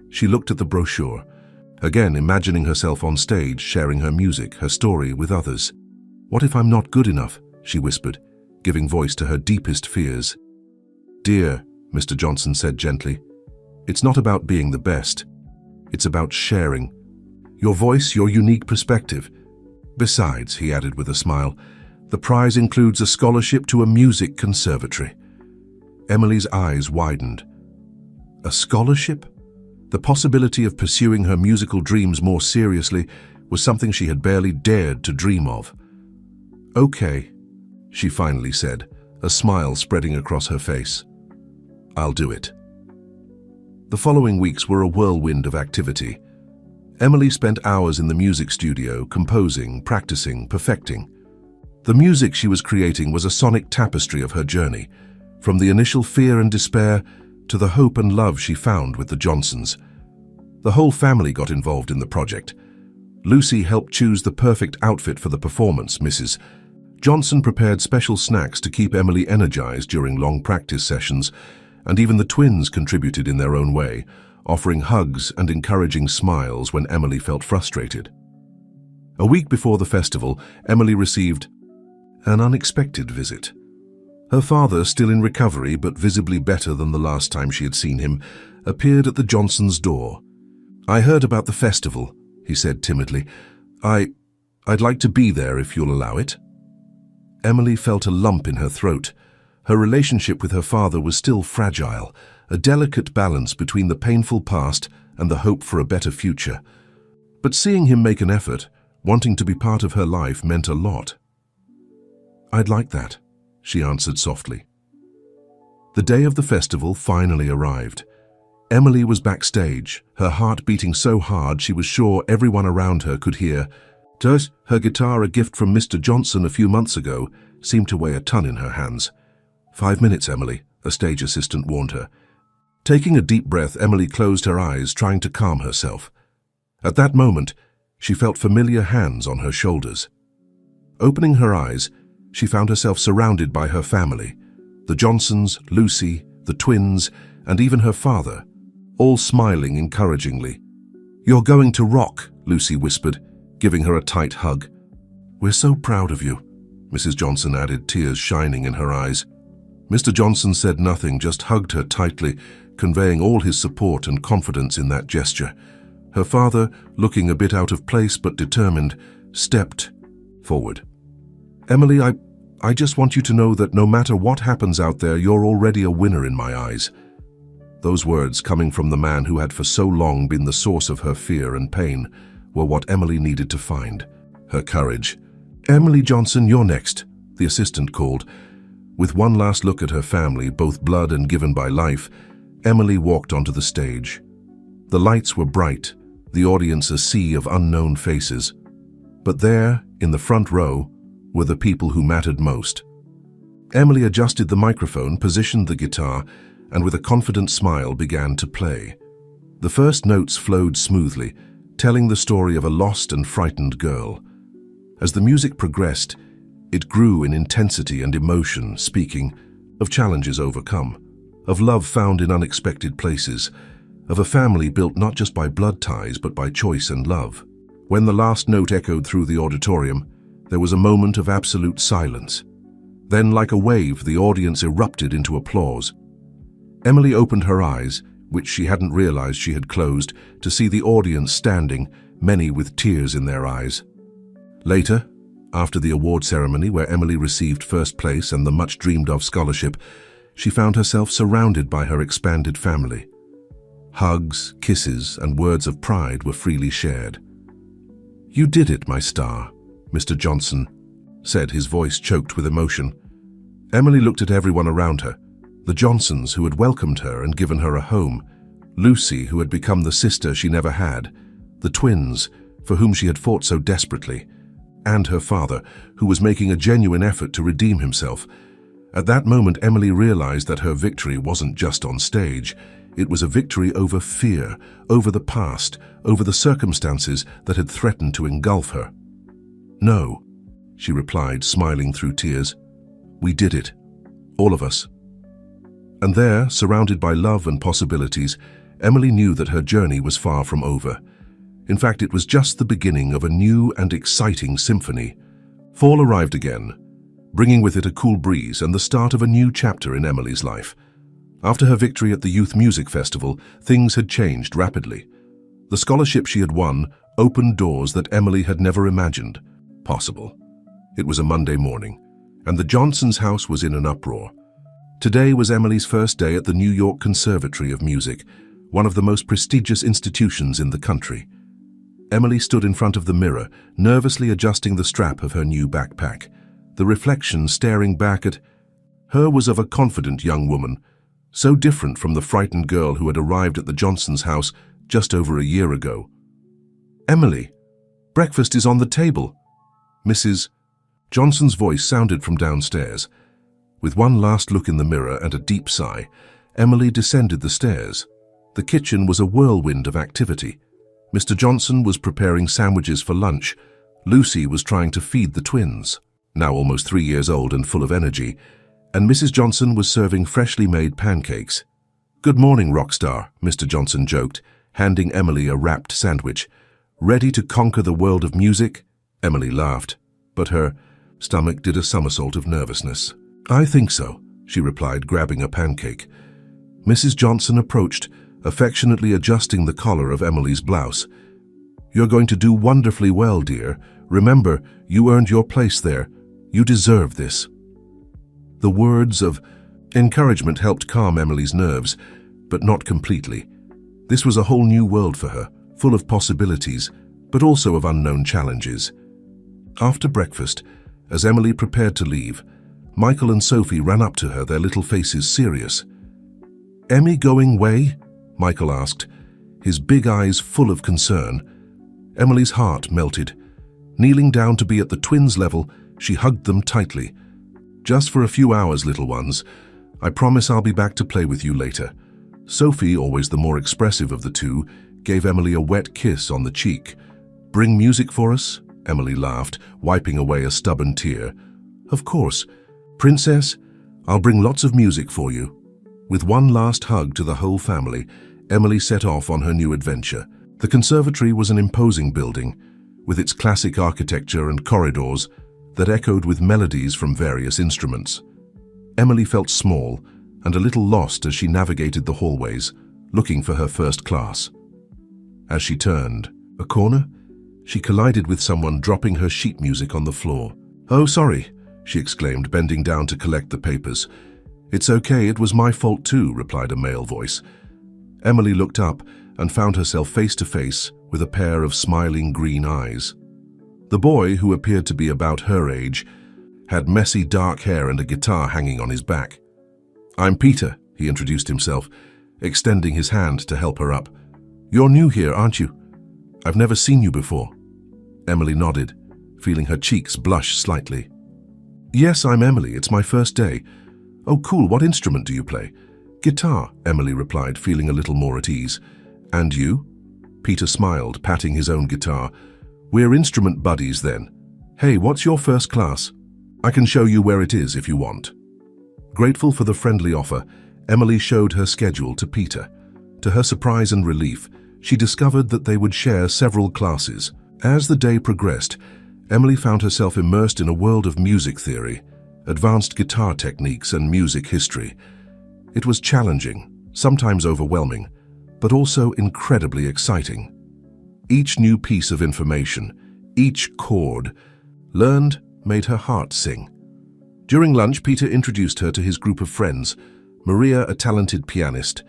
She looked at the brochure, again imagining herself on stage, sharing her music, her story with others. "What if I'm not good enough?" she whispered, giving voice to her deepest fears. "Dear," Mr. Johnson said gently, "it's not about being the best. It's about sharing. Your voice, your unique perspective. Besides," he added with a smile, "the prize includes a scholarship to a music conservatory." Emily's eyes widened. A scholarship? The possibility of pursuing her musical dreams more seriously was something she had barely dared to dream of. "Okay," she finally said, a smile spreading across her face. "I'll do it." The following weeks were a whirlwind of activity. Emily spent hours in the music studio, composing, practicing, perfecting. The music she was creating was a sonic tapestry of her journey, from the initial fear and despair to the hope and love she found with the Johnsons. The whole family got involved in the project. Lucy helped choose the perfect outfit for the performance. Mrs. Johnson prepared special snacks to keep Emily energized during long practice sessions, and even the twins contributed in their own way, offering hugs and encouraging smiles when Emily felt frustrated. A week before the festival, Emily received an unexpected visit. Her father, still in recovery but visibly better than the last time she had seen him, appeared at the Johnsons' door. "I heard about the festival," he said timidly. I'd like to be there if you'll allow it." Emily felt a lump in her throat. Her relationship with her father was still fragile, a delicate balance between the painful past and the hope for a better future. But seeing him make an effort, wanting to be part of her life, meant a lot. "I'd like that," she answered softly. The day of the festival finally arrived. Emily was backstage, her heart beating so hard she was sure everyone around her could hear. Her guitar, a gift from Mr. Johnson a few months ago, seemed to weigh a ton in her hands. "5 minutes, Emily," a stage assistant warned her. Taking a deep breath, Emily closed her eyes, trying to calm herself. At that moment, she felt familiar hands on her shoulders. Opening her eyes, she found herself surrounded by her family, the Johnsons, Lucy, the twins, and even her father, all smiling encouragingly. "You're going to rock," Lucy whispered, giving her a tight hug. "We're so proud of you," Mrs. Johnson added, tears shining in her eyes. Mr. Johnson said nothing, just hugged her tightly, conveying all his support and confidence in that gesture. Her father, looking a bit out of place but determined, stepped forward. "Emily, I just want you to know that no matter what happens out there, you're already a winner in my eyes." Those words, coming from the man who had for so long been the source of her fear and pain, were what Emily needed to find. Her courage. "Emily Johnson, you're next," the assistant called. With one last look at her family, both blood and given by life, Emily walked onto the stage. The lights were bright, the audience a sea of unknown faces. But there, in the front row, were the people who mattered most. Emily adjusted the microphone, positioned the guitar, and with a confident smile began to play. The first notes flowed smoothly, telling the story of a lost and frightened girl. As the music progressed, it grew in intensity and emotion, speaking of challenges overcome, of love found in unexpected places, of a family built not just by blood ties but by choice and love. When the last note echoed through the auditorium, there was a moment of absolute silence. Then, like a wave, the audience erupted into applause. Emily opened her eyes, which she hadn't realized she had closed, to see the audience standing, many with tears in their eyes. Later, After the award ceremony where Emily received first place and the much-dreamed-of scholarship, she found herself surrounded by her expanded family. Hugs, kisses, and words of pride were freely shared. "You did it, my star," Mr. Johnson said, his voice choked with emotion. Emily looked at everyone around her, the Johnsons who had welcomed her and given her a home, Lucy who had become the sister she never had, the twins for whom she had fought so desperately, and her father who was making a genuine effort to redeem himself. At that moment, Emily realized that her victory wasn't just on stage. It was a victory over fear, over the past, over the circumstances that had threatened to engulf her. "No," she replied, smiling through tears. "We did it. All of us." And there, surrounded by love and possibilities, Emily knew that her journey was far from over. In fact, it was just the beginning of a new and exciting symphony. Fall arrived again, bringing with it a cool breeze and the start of a new chapter in Emily's life. After her victory at the Youth Music Festival, things had changed rapidly. The scholarship she had won opened doors that Emily had never imagined possible. It was a Monday morning, and the Johnsons' house was in an uproar. Today was Emily's first day at the New York Conservatory of Music, one of the most prestigious institutions in the country. Emily stood in front of the mirror, nervously adjusting the strap of her new backpack. The reflection staring back at her was of a confident young woman, so different from the frightened girl who had arrived at the Johnsons' house just over a year ago. "Emily, breakfast is on the table." Mrs. Johnson's voice sounded from downstairs. With one last look in the mirror and a deep sigh, Emily descended the stairs. The kitchen was a whirlwind of activity. Mr. Johnson was preparing sandwiches for lunch. Lucy was trying to feed the twins, now almost 3 years old and full of energy, and Mrs. Johnson was serving freshly made pancakes. "Good morning, Rockstar," Mr. Johnson joked, handing Emily a wrapped sandwich. "Ready to conquer the world of music?" Emily laughed, but her stomach did a somersault of nervousness. "I think so," she replied, grabbing a pancake. Mrs. Johnson approached, affectionately adjusting the collar of Emily's blouse. "You're going to do wonderfully well, dear. Remember, you earned your place there. You deserve this." The words of encouragement helped calm Emily's nerves, but not completely. This was a whole new world for her, full of possibilities, but also of unknown challenges. After breakfast, as Emily prepared to leave, Michael and Sophie ran up to her, their little faces serious. "Emmy going way?" Michael asked, his big eyes full of concern. Emily's heart melted. Kneeling down to be at the twins' level, she hugged them tightly. "Just for a few hours, little ones. I promise I'll be back to play with you later." Sophie, always the more expressive of the two, gave Emily a wet kiss on the cheek. "Bring music for us?" Emily laughed, wiping away a stubborn tear. "Of course. Princess, I'll bring lots of music for you." With one last hug to the whole family, Emily set off on her new adventure. The conservatory was an imposing building, with its classic architecture and corridors that echoed with melodies from various instruments. Emily felt small and a little lost as she navigated the hallways, looking for her first class. As she turned a corner, she collided with someone dropping her sheet music on the floor. "Oh, sorry," she exclaimed, bending down to collect the papers. "It's okay, it was my fault too," replied a male voice. Emily looked up and found herself face to face with a pair of smiling green eyes. The boy, who appeared to be about her age, had messy dark hair and a guitar hanging on his back. "I'm Peter," he introduced himself, extending his hand to help her up. "You're new here, aren't you? I've never seen you before." Emily nodded, feeling her cheeks blush slightly. "Yes, I'm Emily. It's my first day." "Oh, cool. What instrument do you play?" "Guitar," Emily replied, feeling a little more at ease. "And you?" Peter smiled, patting his own guitar. "We're instrument buddies then. Hey, what's your first class? I can show you where it is if you want." Grateful for the friendly offer, Emily showed her schedule to Peter. To her surprise and relief, she discovered that they would share several classes. As the day progressed, Emily found herself immersed in a world of music theory, advanced guitar techniques, and music history. It was challenging, sometimes overwhelming, but also incredibly exciting. Each new piece of information, each chord, Learned made her heart sing. During lunch, Peter introduced her to his group of friends, Maria, a talented pianist,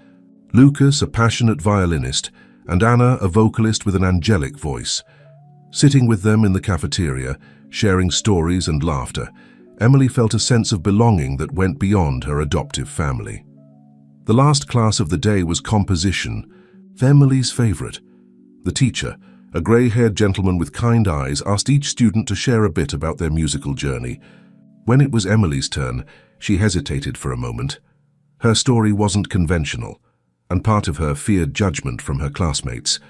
Lucas, a passionate violinist, and Anna, a vocalist with an angelic voice. Sitting with them in the cafeteria, sharing stories and laughter, Emily felt a sense of belonging that went beyond her adoptive family. The last class of the day was composition, Emily's favorite. The teacher, a grey-haired gentleman with kind eyes, asked each student to share a bit about their musical journey. When it was Emily's turn, she hesitated for a moment. Her story wasn't conventional, and part of her feared judgment from her classmates.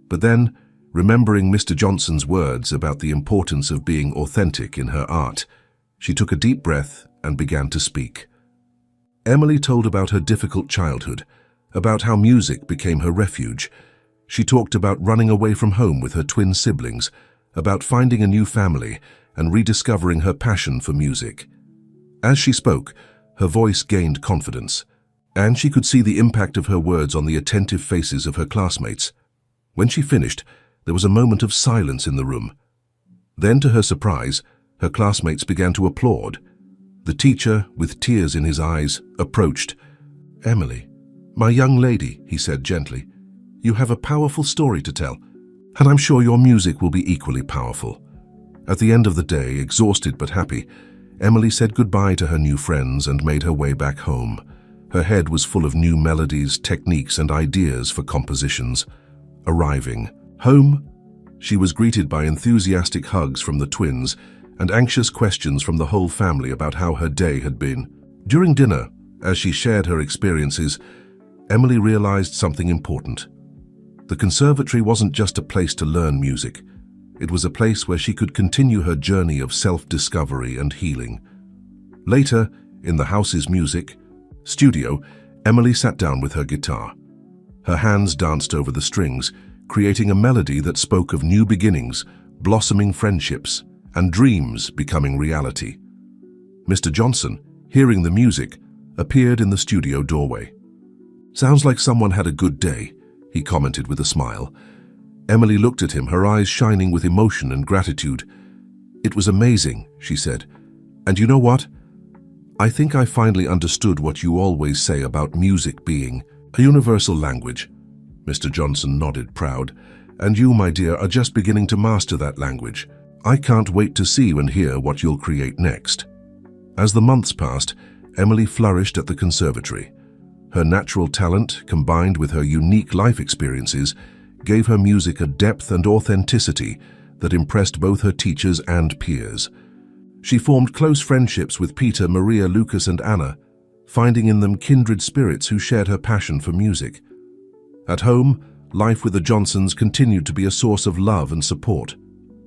But then, remembering Mr. Johnson's words about the importance of being authentic in her art, she took a deep breath and began to speak. Emily told about her difficult childhood, about how music became her refuge. She talked about running away from home with her twin siblings, about finding a new family and rediscovering her passion for music. As she spoke, her voice gained confidence, and she could see the impact of her words on the attentive faces of her classmates. When she finished, there was a moment of silence in the room. Then, to her surprise, her classmates began to applaud. The teacher, with tears in his eyes, approached. "Emily, my young lady," he said gently, "you have a powerful story to tell, and I'm sure your music will be equally powerful." At the end of the day, exhausted but happy, Emily said goodbye to her new friends and made her way back home. Her head was full of new melodies, techniques, and ideas for compositions. Arriving home, she was greeted by enthusiastic hugs from the twins and anxious questions from the whole family about how her day had been. During dinner, as she shared her experiences, Emily realized something important. The conservatory wasn't just a place to learn music. It was a place where she could continue her journey of self-discovery and healing. Later, in the house's music studio, Emily sat down with her guitar. Her hands danced over the strings, creating a melody that spoke of new beginnings, blossoming friendships, and dreams becoming reality. Mr. Johnson, hearing the music, appeared in the studio doorway. "Sounds like someone had a good day," he commented with a smile. Emily looked at him, her eyes shining with emotion and gratitude. "It was amazing," she said. "And you know what? I think I finally understood what you always say about music being a universal language." Mr. Johnson nodded, proud. "And you, my dear, are just beginning to master that language. I can't wait to see and hear what you'll create next." As the months passed, Emily flourished at the conservatory. Her natural talent, combined with her unique life experiences, gave her music a depth and authenticity that impressed both her teachers and peers. She formed close friendships with Peter, Maria, Lucas, and Anna, finding in them kindred spirits who shared her passion for music. At home, life with the Johnsons continued to be a source of love and support.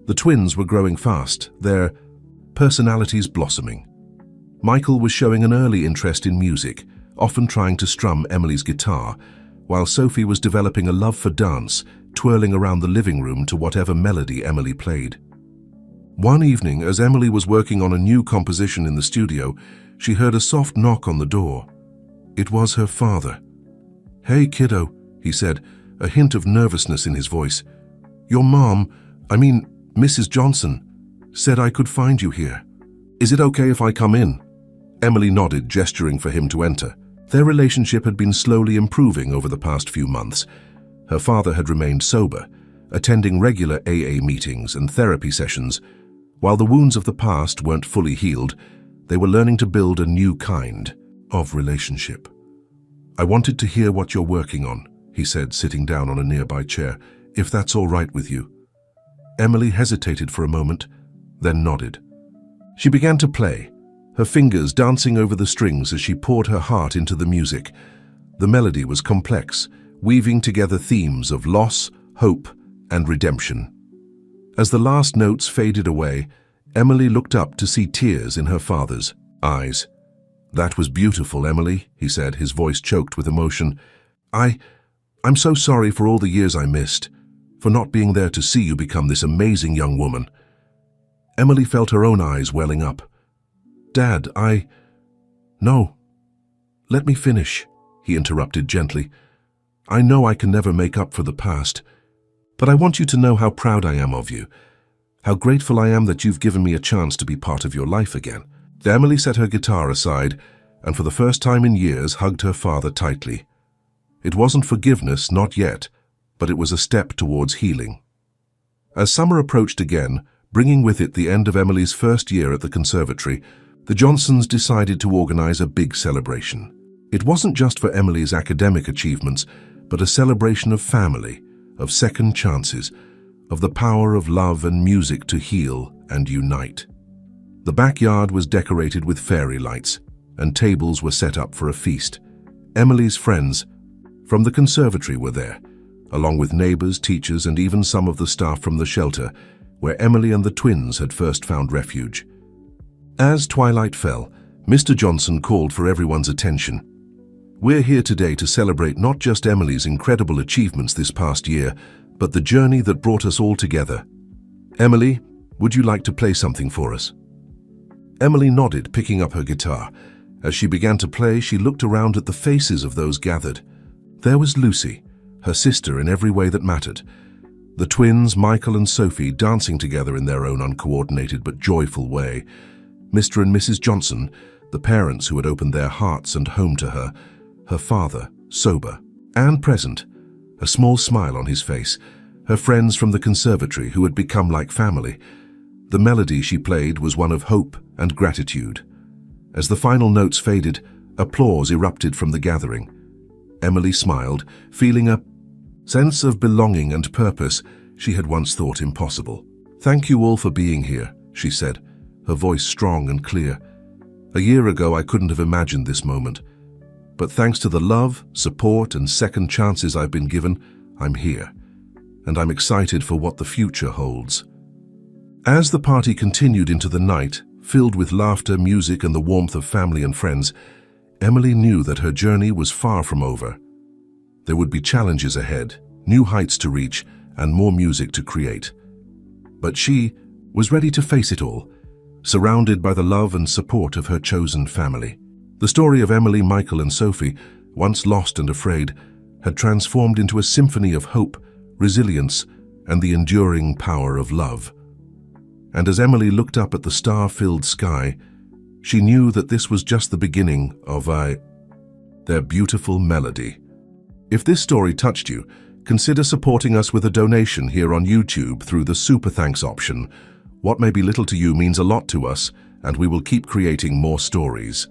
The twins were growing fast, their personalities blossoming. Michael was showing an early interest in music, often trying to strum Emily's guitar, while Sophie was developing a love for dance, twirling around the living room to whatever melody Emily played. One evening, as Emily was working on a new composition in the studio, she heard a soft knock on the door. It was her father. "Hey, kiddo," he said, a hint of nervousness in his voice. "Your mom, Mrs. Johnson, said I could find you here. Is it okay if I come in?" Emily nodded, gesturing for him to enter. Their relationship had been slowly improving over the past few months. Her father had remained sober, attending regular AA meetings and therapy sessions. While the wounds of the past weren't fully healed, they were learning to build a new kind of relationship. "I wanted to hear what you're working on," he said, sitting down on a nearby chair, "if that's all right with you." Emily hesitated for a moment, then nodded. She began to play, her fingers dancing over the strings as she poured her heart into the music. The melody was complex, weaving together themes of loss, hope, and redemption. As the last notes faded away, Emily looked up to see tears in her father's eyes. "That was beautiful, Emily," he said, his voice choked with emotion. I'm so sorry for all the years I missed, for not being there to see you become this amazing young woman." Emily felt her own eyes welling up. "Dad, No. Let me finish," he interrupted gently. "I know I can never make up for the past, but I want you to know how proud I am of you, How grateful I am that you've given me a chance to be part of your life again." Emily set her guitar aside and for the first time in years hugged her father tightly. It wasn't forgiveness, not yet, but it was a step towards healing. As summer approached again, bringing with it the end of Emily's first year at the conservatory, the Johnsons decided to organize a big celebration. It wasn't just for Emily's academic achievements, but a celebration of family, of second chances, of the power of love and music to heal and unite. The backyard was decorated with fairy lights, and tables were set up for a feast. Emily's friends from the conservatory were there, along with neighbors, teachers, and even some of the staff from the shelter, where Emily and the twins had first found refuge. As twilight fell, Mr. Johnson called for everyone's attention. "We're here today to celebrate not just Emily's incredible achievements this past year, but the journey that brought us all together. Emily, would you like to play something for us?" Emily nodded, picking up her guitar. As she began to play, she looked around at the faces of those gathered. There was Lucy, her sister in every way that mattered. The twins, Michael and Sophie, dancing together in their own uncoordinated but joyful way. Mr. and Mrs. Johnson, the parents who had opened their hearts and home to her. Her father, sober and present, a small smile on his face. Her friends from the conservatory who had become like family. The melody she played was one of hope and gratitude. As the final notes faded, applause erupted from the gathering. Emily smiled, feeling a sense of belonging and purpose she had once thought impossible. "Thank you all for being here," she said, her voice strong and clear. "A year ago, I couldn't have imagined this moment. But thanks to the love, support, and second chances I've been given, I'm here. And I'm excited for what the future holds." As the party continued into the night, filled with laughter, music, and the warmth of family and friends, Emily knew that her journey was far from over. There would be challenges ahead, new heights to reach, and more music to create. But she was ready to face it all, surrounded by the love and support of her chosen family. The story of Emily, Michael, and Sophie, once lost and afraid, had transformed into a symphony of hope, resilience, and the enduring power of love. And as Emily looked up at the star-filled sky, she knew that this was just the beginning of their beautiful melody. If this story touched you, consider supporting us with a donation here on YouTube through the Super Thanks option. What may be little to you means a lot to us, and we will keep creating more stories.